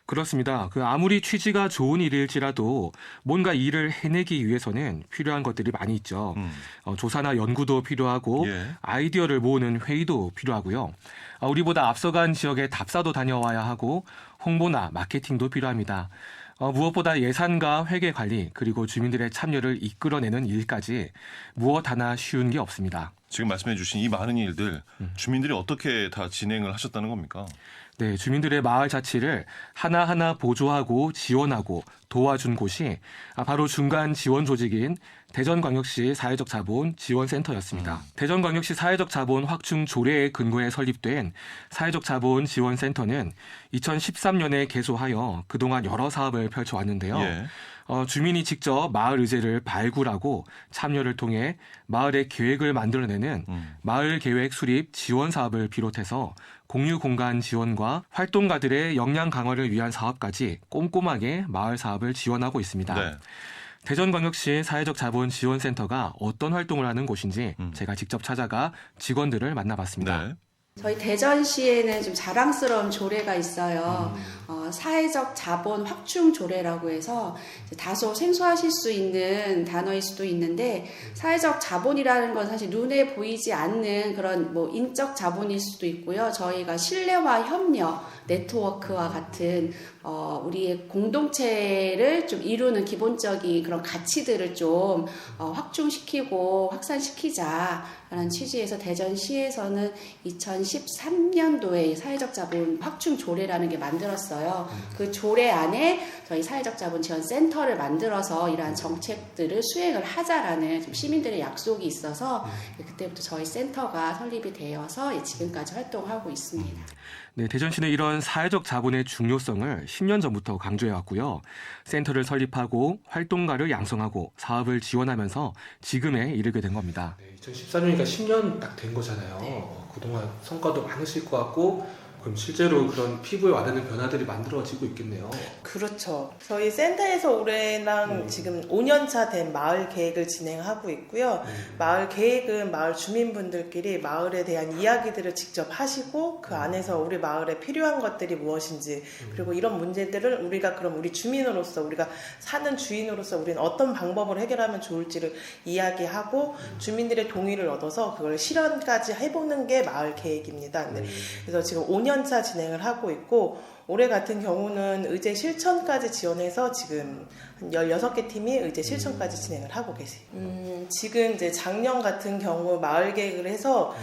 그렇습니다. 아무리 취지가 좋은 일일지라도 뭔가 일을 해내기 위해서는 필요한 것들이 많이 있죠. 조사나 연구도 필요하고 아이디어를 모으는 회의도 필요하고요. 우리보다 앞서간 지역에 답사도 다녀와야 하고 홍보나 마케팅도 필요합니다. 무엇보다 예산과 회계 관리 그리고 주민들의 참여를 이끌어내는 일까지 무엇 하나 쉬운 게 없습니다. 지금 말씀해 주신 이 많은 일들 주민들이 어떻게 다 진행을 하셨다는 겁니까? 네, 주민들의 마을 자치를 하나하나 보조하고 지원하고 도와준 곳이 바로 중간 지원 조직인 대전광역시 사회적 자본 지원센터였습니다. 대전광역시 사회적 자본 확충 조례에 근거해 설립된 사회적 자본 지원센터는 2013년에 개소하여 그동안 여러 사업을 펼쳐왔는데요. 예. 주민이 직접 마을 의제를 발굴하고 참여를 통해 마을의 계획을 만들어내는 마을 계획 수립 지원 사업을 비롯해서 공유 공간 지원과 활동가들의 역량 강화를 위한 사업까지 꼼꼼하게 마을 사업을 지원하고 있습니다. 네. 대전광역시 사회적 자본 지원센터가 어떤 활동을 하는 곳인지 제가 직접 찾아가 직원들을 만나봤습니다. 네. 저희 대전시에는 좀 자랑스러운 조례가 있어요. 사회적 자본 확충 조례라고 해서 다소 생소하실 수 있는 단어일 수도 있는데, 사회적 자본이라는 건 사실 눈에 보이지 않는 그런 뭐 인적 자본일 수도 있고요. 저희가 신뢰와 협력, 네트워크와 같은 우리의 공동체를 좀 이루는 기본적인 그런 가치들을 좀 확충시키고 확산시키자라는 취지에서 대전시에서는 2013년도에 사회적 자본 확충 조례라는 게 만들었어요. 그 조례 안에 저희 사회적 자본 지원 센터를 만들어서 이러한 정책들을 수행을 하자라는 좀 시민들의 약속이 있어서 그때부터 저희 센터가 설립이 되어서 지금까지 활동하고 있습니다. 네, 대전시는 이런 사회적 자본의 중요성을 10년 전부터 강조해왔고요. 센터를 설립하고 활동가를 양성하고 사업을 지원하면서 지금에 이르게 된 겁니다. 네, 2014년이니까 10년 딱 된 거잖아요. 네. 그동안 성과도 많으실 것 같고, 그럼 실제로 그런 피부에 와닿는 변화들이 만들어지고 있겠네요. 그렇죠. 저희 센터에서 올해랑 지금 5년차 된 마을 계획을 진행하고 있고요. 마을 계획은 마을 주민분들끼리 마을에 대한 이야기들을 직접 하시고 그 안에서 우리 마을에 필요한 것들이 무엇인지, 그리고 이런 문제들을 우리가 그럼 우리 주민으로서, 우리가 사는 주인으로서 우리는 어떤 방법을 해결하면 좋을지를 이야기하고 주민들의 동의를 얻어서 그걸 실현까지 해보는 게 마을 계획입니다. 그래서 지금 5년차 진행을 하고 있고, 올해 같은 경우는 의제 실천까지 지원해서 지금 한 16개 팀이 의제 실천까지 진행을 하고 계세요. 지금 이제 작년 같은 경우 마을 계획을 해서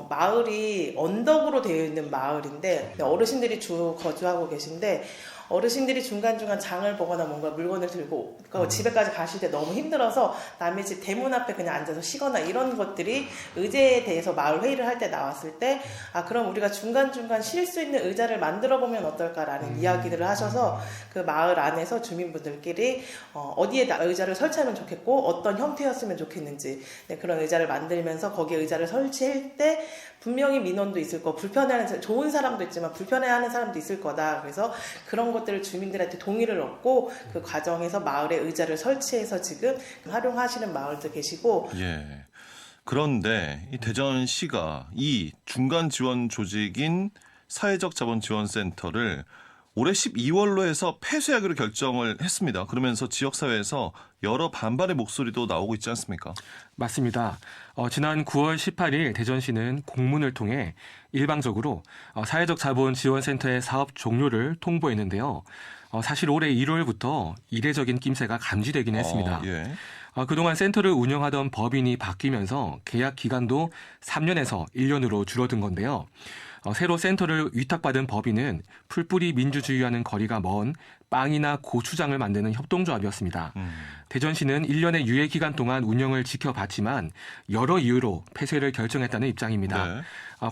마을이 언덕으로 되어 있는 마을인데 어르신들이 주 거주하고 계신데, 어르신들이 중간중간 장을 보거나 뭔가 물건을 들고 집에까지 가실 때 너무 힘들어서 남의 집 대문 앞에 그냥 앉아서 쉬거나 이런 것들이 의제에 대해서 마을 회의를 할 때 나왔을 때, 그럼 우리가 중간중간 쉴 수 있는 의자를 만들어 보면 어떨까라는 이야기들을 하셔서 그 마을 안에서 주민분들끼리 어디에 의자를 설치하면 좋겠고 어떤 형태였으면 좋겠는지, 그런 의자를 만들면서 거기에 의자를 설치할 때 분명히 민원도 있을 거, 불편해하는, 좋은 사람도 있지만 불편해하는 사람도 있을 거다. 그래서 그런 것들을 주민들한테 동의를 얻고 그 과정에서 마을에 의자를 설치해서 지금 활용하시는 마을도 계시고. 예. 그런데 이 대전시가 이 중간 지원 조직인 사회적 자본 지원센터를 올해 12월로 해서 폐쇄하기로 결정을 했습니다. 그러면서 지역사회에서 여러 반발의 목소리도 나오고 있지 않습니까? 맞습니다. 지난 9월 18일 대전시는 공문을 통해 일방적으로 사회적 자본 지원센터의 사업 종료를 통보했는데요. 사실 올해 1월부터 이례적인 낌새가 감지되긴 했습니다. 예. 그동안 센터를 운영하던 법인이 바뀌면서 계약 기간도 3년에서 1년으로 줄어든 건데요. 새로 센터를 위탁받은 법인은 풀뿌리 민주주의와는 거리가 먼 빵이나 고추장을 만드는 협동조합이었습니다. 대전시는 1년의 유예 기간 동안 운영을 지켜봤지만 여러 이유로 폐쇄를 결정했다는 입장입니다. 네.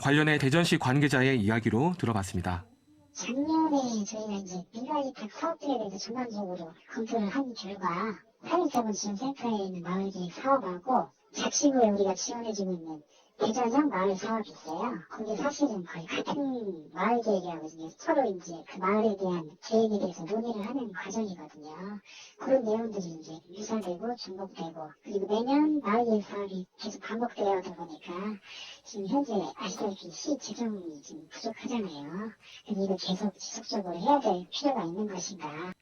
관련해 대전시 관계자의 이야기로 들어봤습니다. 작년에 저희가 이제 민간위탁 사업들에 대해서 전반적으로 검토를 한 결과 사회자본 지원센터에 있는 마을계획 사업하고 작심으로 우리가 지원해주고 있는 대전형 마을 사업이 있어요. 거기 사실은 거의 같은 마을 계획이라고 서로 이제 그 마을에 대한 계획에 대해서 논의를 하는 과정이거든요. 그런 내용들이 이제 유사되고 중복되고, 그리고 매년 마을 계획 사업이 계속 반복되어 오다 보니까 지금 현재 아시다시피 시 재정이 지금 부족하잖아요. 그래서 이거 계속 지속적으로 해야 될 필요가 있는 것인가.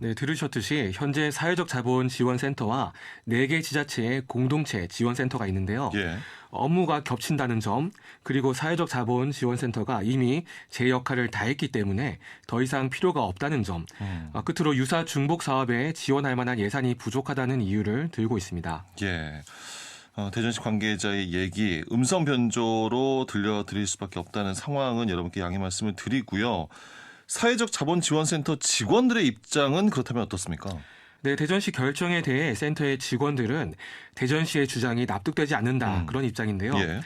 네, 들으셨듯이 현재 사회적 자본 지원센터와 4개 지자체의 공동체 지원센터가 있는데요. 예. 업무가 겹친다는 점, 그리고 사회적 자본 지원센터가 이미 제 역할을 다했기 때문에 더 이상 필요가 없다는 점, 끝으로 유사 중복 사업에 지원할 만한 예산이 부족하다는 이유를 들고 있습니다. 예. 대전시 관계자의 얘기 음성 변조로 들려드릴 수밖에 없다는 상황은 여러분께 양해 말씀을 드리고요. 사회적 자본지원센터 직원들의 입장은 그렇다면 어떻습니까? 네, 대전시 결정에 대해 센터의 직원들은 대전시의 주장이 납득되지 않는다 그런 입장인데요. 예.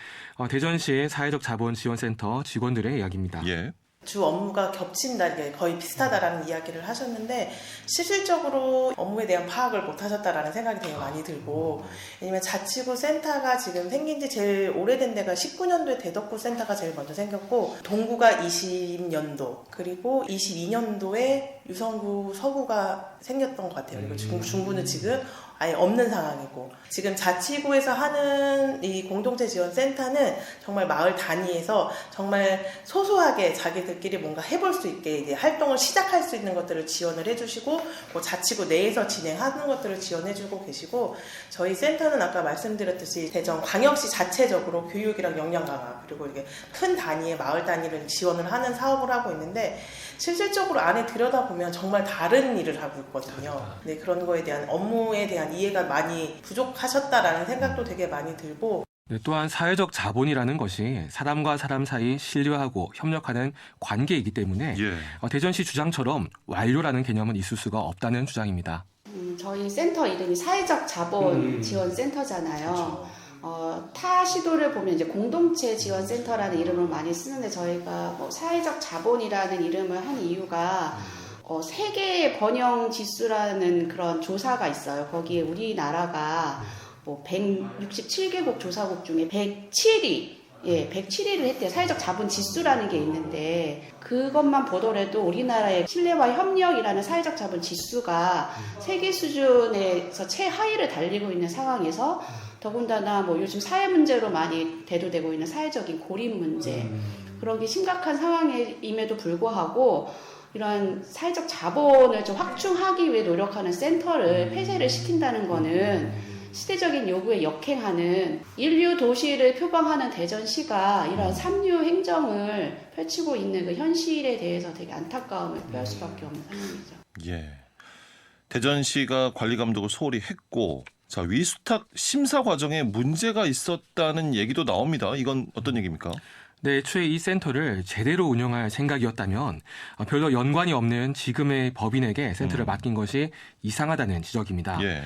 대전시 사회적 자본지원센터 직원들의 이야기입니다. 예. 주 업무가 겹친다, 이게 거의 비슷하다라는 이야기를 하셨는데 실질적으로 업무에 대한 파악을 못 하셨다라는 생각이 되게 많이 들고, 왜냐면 자치구 센터가 지금 생긴 지 제일 오래된 데가 19년도에 대덕구 센터가 제일 먼저 생겼고, 동구가 20년도, 그리고 22년도에 유성구 서구가 생겼던 것 같아요. 그리고 중구는 지금 아예 없는 상황이고, 지금 자치구에서 하는 이 공동체 지원 센터는 정말 마을 단위에서 정말 소소하게 자기들끼리 뭔가 해볼 수 있게 이제 활동을 시작할 수 있는 것들을 지원을 해주시고, 뭐 자치구 내에서 진행하는 것들을 지원해주고 계시고, 저희 센터는 아까 말씀드렸듯이 대전 광역시 자체적으로 교육이랑 역량 강화, 그리고 이게 큰 단위의 마을 단위를 지원을 하는 사업을 하고 있는데, 실질적으로 안에 들여다보면 정말 다른 일을 하고 있거든요. 네, 그런 거에 대한 업무에 대한 이해가 많이 부족하셨다라는 생각도 되게 많이 들고, 네, 또한 사회적 자본이라는 것이 사람과 사람 사이 신뢰하고 협력하는 관계이기 때문에 대전시 주장처럼 완료라는 개념은 있을 수가 없다는 주장입니다. 저희 센터 이름이 사회적 자본 지원 센터잖아요. 타 시도를 보면 이제 공동체 지원 센터라는 이름을 많이 쓰는데, 저희가 뭐 사회적 자본이라는 이름을 한 이유가 세계 번영 지수라는 그런 조사가 있어요. 거기에 우리나라가 뭐 167개국 조사국 중에 107위를 했대요. 사회적 자본 지수라는 게 있는데, 그것만 보더라도 우리나라의 신뢰와 협력이라는 사회적 자본 지수가 세계 수준에서 최하위를 달리고 있는 상황에서, 더군다나 뭐 요즘 사회 문제로 많이 대두되고 있는 사회적인 고립 문제, 그런 게 심각한 상황임에도 불구하고 이런 사회적 자본을 좀 확충하기 위해 노력하는 센터를 폐쇄를 시킨다는 거는 시대적인 요구에 역행하는, 인류 도시를 표방하는 대전시가 이런 삼류 행정을 펼치고 있는 그 현실에 대해서 되게 안타까움을 표할 수밖에 없는 상황이죠. 예. 대전시가 관리 감독을 소홀히 했고, 자, 위수탁 심사 과정에 문제가 있었다는 얘기도 나옵니다. 이건 어떤 얘기입니까? 네, 애초에 이 센터를 제대로 운영할 생각이었다면 별로 연관이 없는 지금의 법인에게 센터를 맡긴 것이 이상하다는 지적입니다. 예.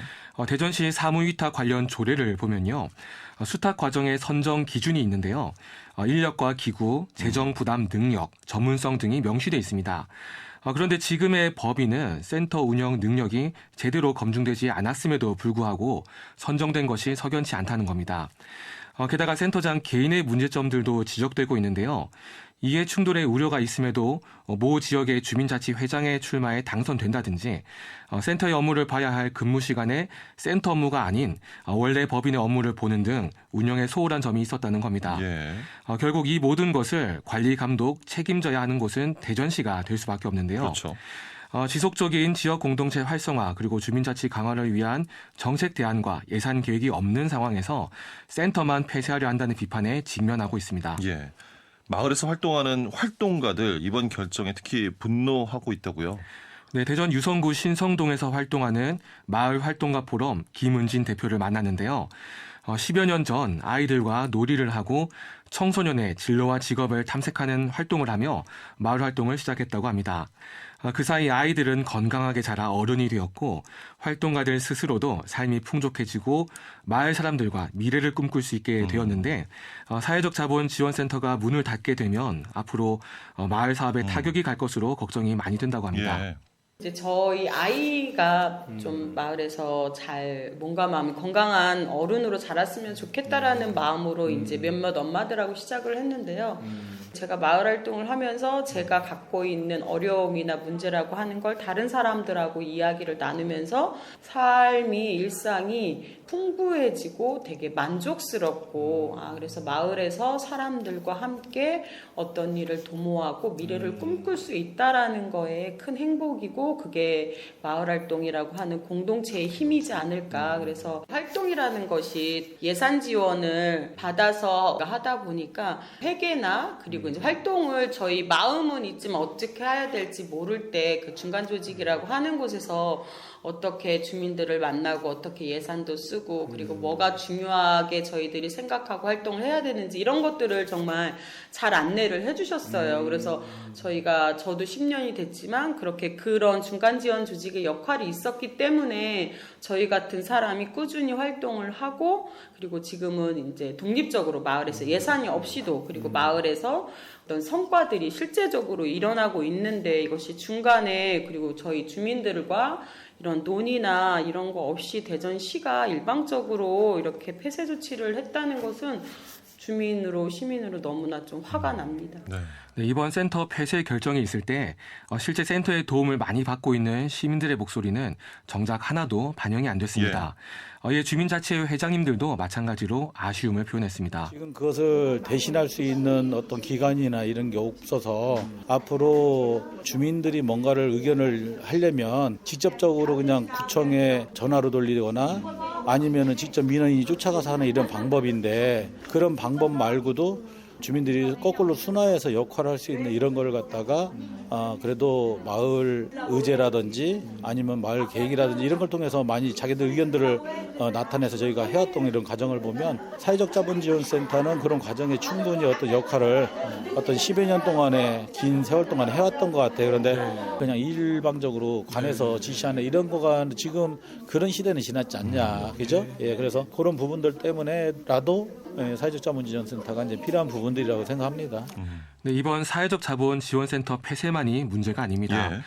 대전시 사무위탁 관련 조례를 보면요, 수탁 과정의 선정 기준이 있는데요, 인력과 기구, 재정 부담 능력, 전문성 등이 명시되어 있습니다. 그런데 지금의 법인은 센터 운영 능력이 제대로 검증되지 않았음에도 불구하고 선정된 것이 석연치 않다는 겁니다. 게다가 센터장 개인의 문제점들도 지적되고 있는데요. 이해 충돌의 우려가 있음에도 모 지역의 주민자치회장의 출마에 당선된다든지, 센터의 업무를 봐야 할 근무 시간에 센터 업무가 아닌 원래 법인의 업무를 보는 등 운영에 소홀한 점이 있었다는 겁니다. 예. 결국 이 모든 것을 관리 감독 책임져야 하는 곳은 대전시가 될 수밖에 없는데요. 그렇죠. 지속적인 지역 공동체 활성화 그리고 주민자치 강화를 위한 정책 대안과 예산 계획이 없는 상황에서 센터만 폐쇄하려 한다는 비판에 직면하고 있습니다. 예. 마을에서 활동하는 활동가들 이번 결정에 특히 분노하고 있다고요? 네, 대전 유성구 신성동에서 활동하는 마을 활동가 포럼 김은진 대표를 만났는데요. 10여 년 전 아이들과 놀이를 하고 청소년의 진로와 직업을 탐색하는 활동을 하며 마을 활동을 시작했다고 합니다. 그 사이 아이들은 건강하게 자라 어른이 되었고, 활동가들 스스로도 삶이 풍족해지고 마을 사람들과 미래를 꿈꿀 수 있게 되었는데, 사회적 자본 지원센터가 문을 닫게 되면 앞으로 마을 사업에 타격이 갈 것으로 걱정이 많이 된다고 합니다. 예. 이제 저희 아이가 좀 마을에서 잘 몸과 마음이 건강한 어른으로 자랐으면 좋겠다라는 마음으로 이제 몇몇 엄마들하고 시작을 했는데요. 제가 마을 활동을 하면서 제가 갖고 있는 어려움이나 문제라고 하는 걸 다른 사람들하고 이야기를 나누면서 삶이, 일상이 풍부해지고 되게 만족스럽고, 그래서 마을에서 사람들과 함께 어떤 일을 도모하고 미래를 꿈꿀 수 있다라는 거에 큰 행복이고, 그게 마을 활동이라고 하는 공동체의 힘이지 않을까. 그래서 활동이라는 것이 예산 지원을 받아서 하다 보니까 회계나 그리고 그리고 이제 활동을 저희 마음은 있지만 어떻게 해야 될지 모를 때 그 중간 조직이라고 하는 곳에서 어떻게 주민들을 만나고 어떻게 예산도 쓰고 그리고 뭐가 중요하게 저희들이 생각하고 활동을 해야 되는지 이런 것들을 정말 잘 안내를 해주셨어요. 그래서 저도 10년이 됐지만 그런 중간 지원 조직의 역할이 있었기 때문에 저희 같은 사람이 꾸준히 활동을 하고 그리고 지금은 이제 독립적으로 마을에서 예산이 없이도 그리고 마을에서 어떤 성과들이 실제적으로 일어나고 있는데 이것이 중간에 그리고 저희 주민들과 이런 논의나 이런 거 없이 대전시가 일방적으로 이렇게 폐쇄 조치를 했다는 것은 시민으로 너무나 좀 화가 납니다. 네, 이번 센터 폐쇄 결정이 있을 때 실제 센터의 도움을 많이 받고 있는 시민들의 목소리는 정작 하나도 반영이 안 됐습니다. 이에 주민자치회 회장님들도 마찬가지로 아쉬움을 표현했습니다. 지금 그것을 대신할 수 있는 어떤 기관이나 이런 게 없어서 앞으로 주민들이 뭔가를 의견을 하려면 직접적으로 그냥 구청에 전화로 돌리거나 아니면은 직접 민원인이 쫓아가서 하는 이런 방법인데 그런 방법 말고도 주민들이 거꾸로 순화해서 역할을 할 수 있는 이런 걸 갖다가 그래도 마을 의제라든지 아니면 마을 계획이라든지 이런 걸 통해서 많이 자기들 의견들을 나타내서 저희가 해왔던 이런 과정을 보면 사회적 자본지원센터는 그런 과정에 충분히 어떤 역할을 어떤 10여 년 동안에 긴 세월 동안 해왔던 것 같아요. 그런데 그냥 일방적으로 관해서 지시하는 이런 거가 지금 그런 시대는 지났지 않냐. 그죠? 예, 그래서 그런 부분들 때문에라도 사회적 자본지원센터가 이제 필요한 부분들이라고 생각합니다. 네, 이번 사회적 자본 지원센터 폐쇄만이 문제가 아닙니다.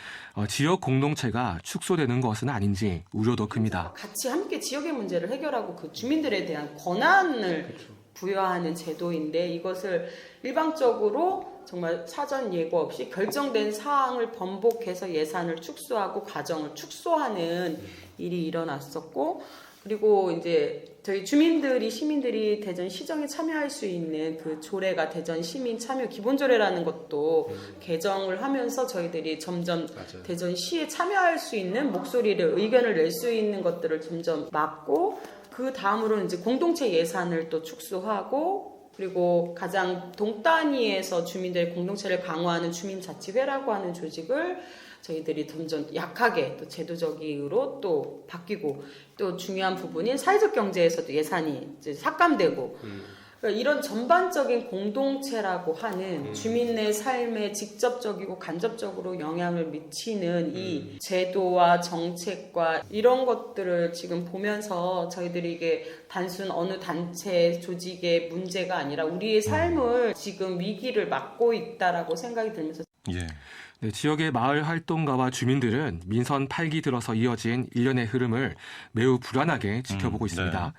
지역 공동체가 축소되는 것은 아닌지 우려도 큽니다. 같이 함께 지역의 문제를 해결하고 그 주민들에 대한 권한을 부여하는 제도인데 이것을 일방적으로 정말 사전 예고 없이 결정된 사항을 번복해서 예산을 축소하고 과정을 축소하는 일이 일어났었고 그리고 이제 저희 시민들이 대전 시정에 참여할 수 있는 그 조례가 대전 시민 참여 기본조례라는 것도 개정을 하면서 저희들이 점점 대전시에 참여할 수 있는 의견을 낼 수 있는 것들을 점점 막고 그 다음으로는 이제 공동체 예산을 또 축소하고 그리고 가장 동단위에서 주민들의 공동체를 강화하는 주민자치회라고 하는 조직을 저희들이 점점 약하게 또 제도적으로 또 바뀌고 또 중요한 부분인 사회적 경제에서도 예산이 이제 삭감되고 그러니까 이런 전반적인 공동체라고 하는 주민의 삶에 직접적이고 간접적으로 영향을 미치는 이 제도와 정책과 이런 것들을 지금 보면서 저희들이 이게 단순 어느 단체 조직의 문제가 아니라 우리의 삶을 지금 위기를 맞고 있다라고 생각이 들면서 네, 지역의 마을 활동가와 주민들은 민선 8기 들어서 이어진 일련의 흐름을 매우 불안하게 지켜보고 있습니다.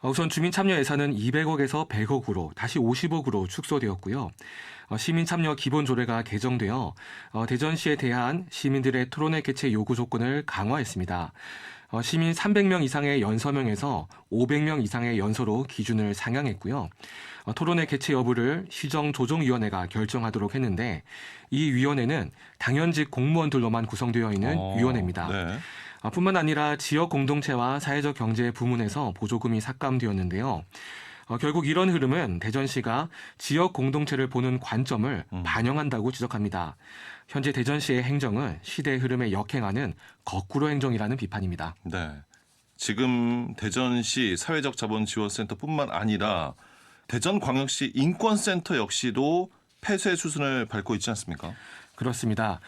우선 주민 참여 예산은 200억에서 100억으로 다시 50억으로 축소되었고요. 시민 참여 기본 조례가 개정되어 대전시에 대한 시민들의 토론회 개최 요구 조건을 강화했습니다. 시민 300명 이상의 연서명에서 500명 이상의 연서로 기준을 상향했고요. 토론회 개최 여부를 시정조정위원회가 결정하도록 했는데 이 위원회는 당연직 공무원들로만 구성되어 있는 위원회입니다. 뿐만 아니라 지역 공동체와 사회적 경제 부문에서 보조금이 삭감되었는데요. 결국 이런 흐름은 대전시가 지역 공동체를 보는 관점을 반영한다고 지적합니다. 현재 대전시의 행정은 시대의 흐름에 역행하는 거꾸로 행정이라는 비판입니다. 네, 지금 대전시 사회적 자본지원센터뿐만 아니라 대전광역시 인권센터 역시도 폐쇄 수순을 밟고 있지 않습니까? 그렇습니다.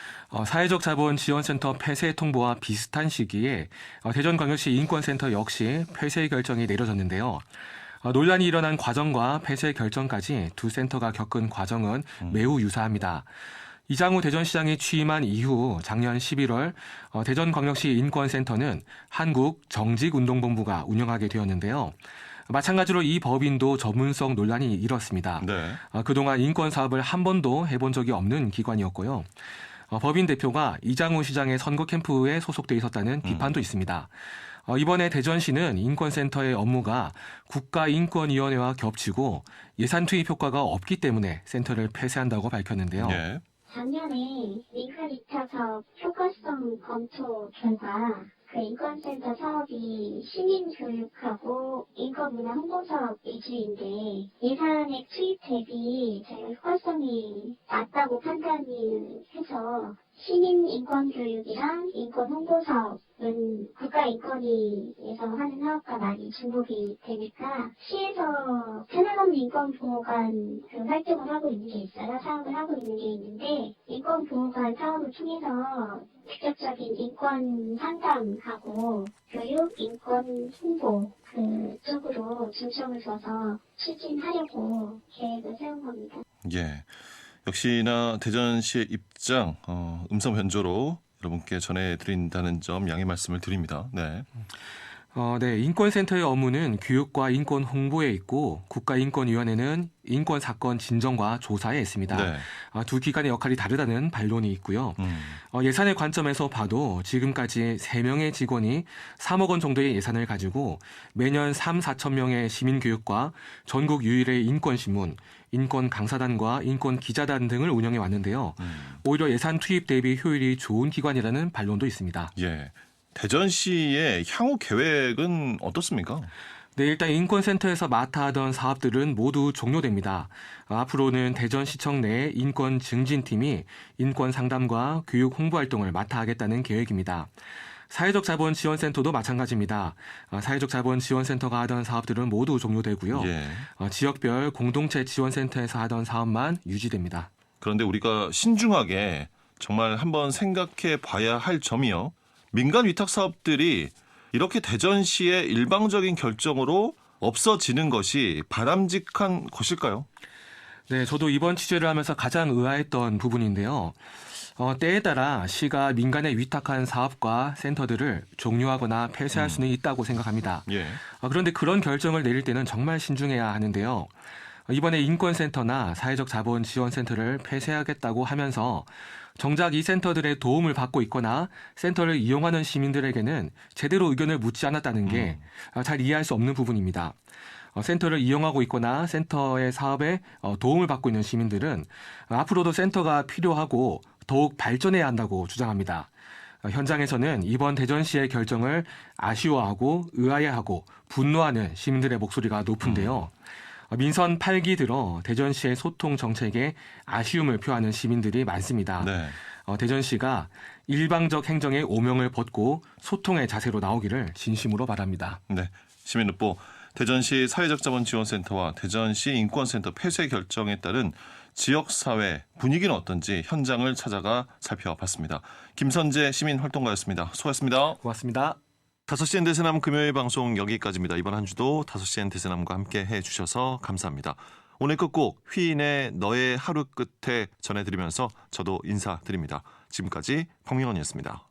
사회적 자본 지원센터 폐쇄 통보와 비슷한 시기에 대전광역시 인권센터 역시 폐쇄 결정이 내려졌는데요. 논란이 일어난 과정과 폐쇄 결정까지 두 센터가 겪은 과정은 매우 유사합니다. 이장우 대전시장이 취임한 이후 작년 11월 대전광역시 인권센터는 한국정직운동본부가 운영하게 되었는데요. 마찬가지로 이 법인도 전문성 논란이 일었습니다. 그동안 인권 사업을 한 번도 해본 적이 없는 기관이었고요. 법인 대표가 이장우 시장의 선거 캠프에 소속돼 있었다는 비판도 있습니다. 이번에 대전시는 인권센터의 업무가 국가인권위원회와 겹치고 예산 투입 효과가 없기 때문에 센터를 폐쇄한다고 밝혔는데요. 작년에 민간 2차 사업 효과성 검토 결과 그 인권센터 사업이 시민교육하고 인권문화 홍보사업 위주인데 예산액 투입 대비 저희가 효과성이 낮다고 판단을 해서 시민인권교육이랑 인권홍보사업은 국가인권위에서 하는 사업과 많이 중복이 되니까 시에서 편안한 인권보호관 그 활동을 하고 있는 게 있어요. 사업을 하고 있는 게 있는데 인권보호관 사업을 통해서 직접적인 인권 상담하고 교육, 인권 홍보 그쪽으로 중점을 둬서 추진하려고 계획을 세운 겁니다. 예. 역시나 대전시의 입장 음성 변조로 여러분께 전해드린다는 점 양해 말씀을 드립니다. 네. 네, 인권센터의 업무는 교육과 인권 홍보에 있고 국가인권위원회는 인권 사건 진정과 조사에 있습니다. 네. 두 기관의 역할이 다르다는 반론이 있고요. 예산의 관점에서 봐도 지금까지 3명의 직원이 3억 원 정도의 예산을 가지고 매년 3, 4천 명의 시민교육과 전국 유일의 인권신문, 인권 강사단과 인권 기자단 등을 운영해 왔는데요. 오히려 예산 투입 대비 효율이 좋은 기관이라는 반론도 있습니다. 예. 대전시의 향후 계획은 어떻습니까? 네, 일단 인권센터에서 맡아 하던 사업들은 모두 종료됩니다. 앞으로는 대전시청 내 인권 증진팀이 인권 상담과 교육 홍보 활동을 맡아 하겠다는 계획입니다. 사회적 자본 지원센터도 마찬가지입니다. 사회적 자본 지원센터가 하던 사업들은 모두 종료되고요. 예. 지역별 공동체 지원센터에서 하던 사업만 유지됩니다. 그런데 우리가 신중하게 정말 한번 생각해 봐야 할 점이요. 민간 위탁 사업들이 이렇게 대전시의 일방적인 결정으로 없어지는 것이 바람직한 것일까요? 네, 저도 이번 취재를 하면서 가장 의아했던 부분인데요. 때에 따라 시가 민간에 위탁한 사업과 센터들을 종료하거나 폐쇄할 수는 있다고 생각합니다. 예. 그런데 그런 결정을 내릴 때는 정말 신중해야 하는데요. 이번에 인권센터나 사회적 자본 지원센터를 폐쇄하겠다고 하면서 정작 이 센터들의 도움을 받고 있거나 센터를 이용하는 시민들에게는 제대로 의견을 묻지 않았다는 게 잘 이해할 수 없는 부분입니다. 센터를 이용하고 있거나 센터의 사업에 도움을 받고 있는 시민들은 앞으로도 센터가 필요하고 더욱 발전해야 한다고 주장합니다. 현장에서는 이번 대전시의 결정을 아쉬워하고 의아해하고 분노하는 시민들의 목소리가 높은데요. 민선 8기 들어 대전시의 소통 정책에 아쉬움을 표하는 시민들이 많습니다. 네. 대전시가 일방적 행정의 오명을 벗고 소통의 자세로 나오기를 진심으로 바랍니다. 네, 시민일보 대전시 사회적자본지원센터와 대전시 인권센터 폐쇄 결정에 따른 지역사회 분위기는 어떤지 현장을 찾아가 살펴봤습니다. 김선재 시민활동가였습니다. 수고하셨습니다. 고맙습니다. 5시엔 대세남 금요일 방송 여기까지입니다. 이번 한 주도 5시엔 대세남과 함께 해주셔서 감사합니다. 오늘 끝곡 휘인의 너의 하루 끝에 전해드리면서 저도 인사드립니다. 지금까지 박명원이었습니다.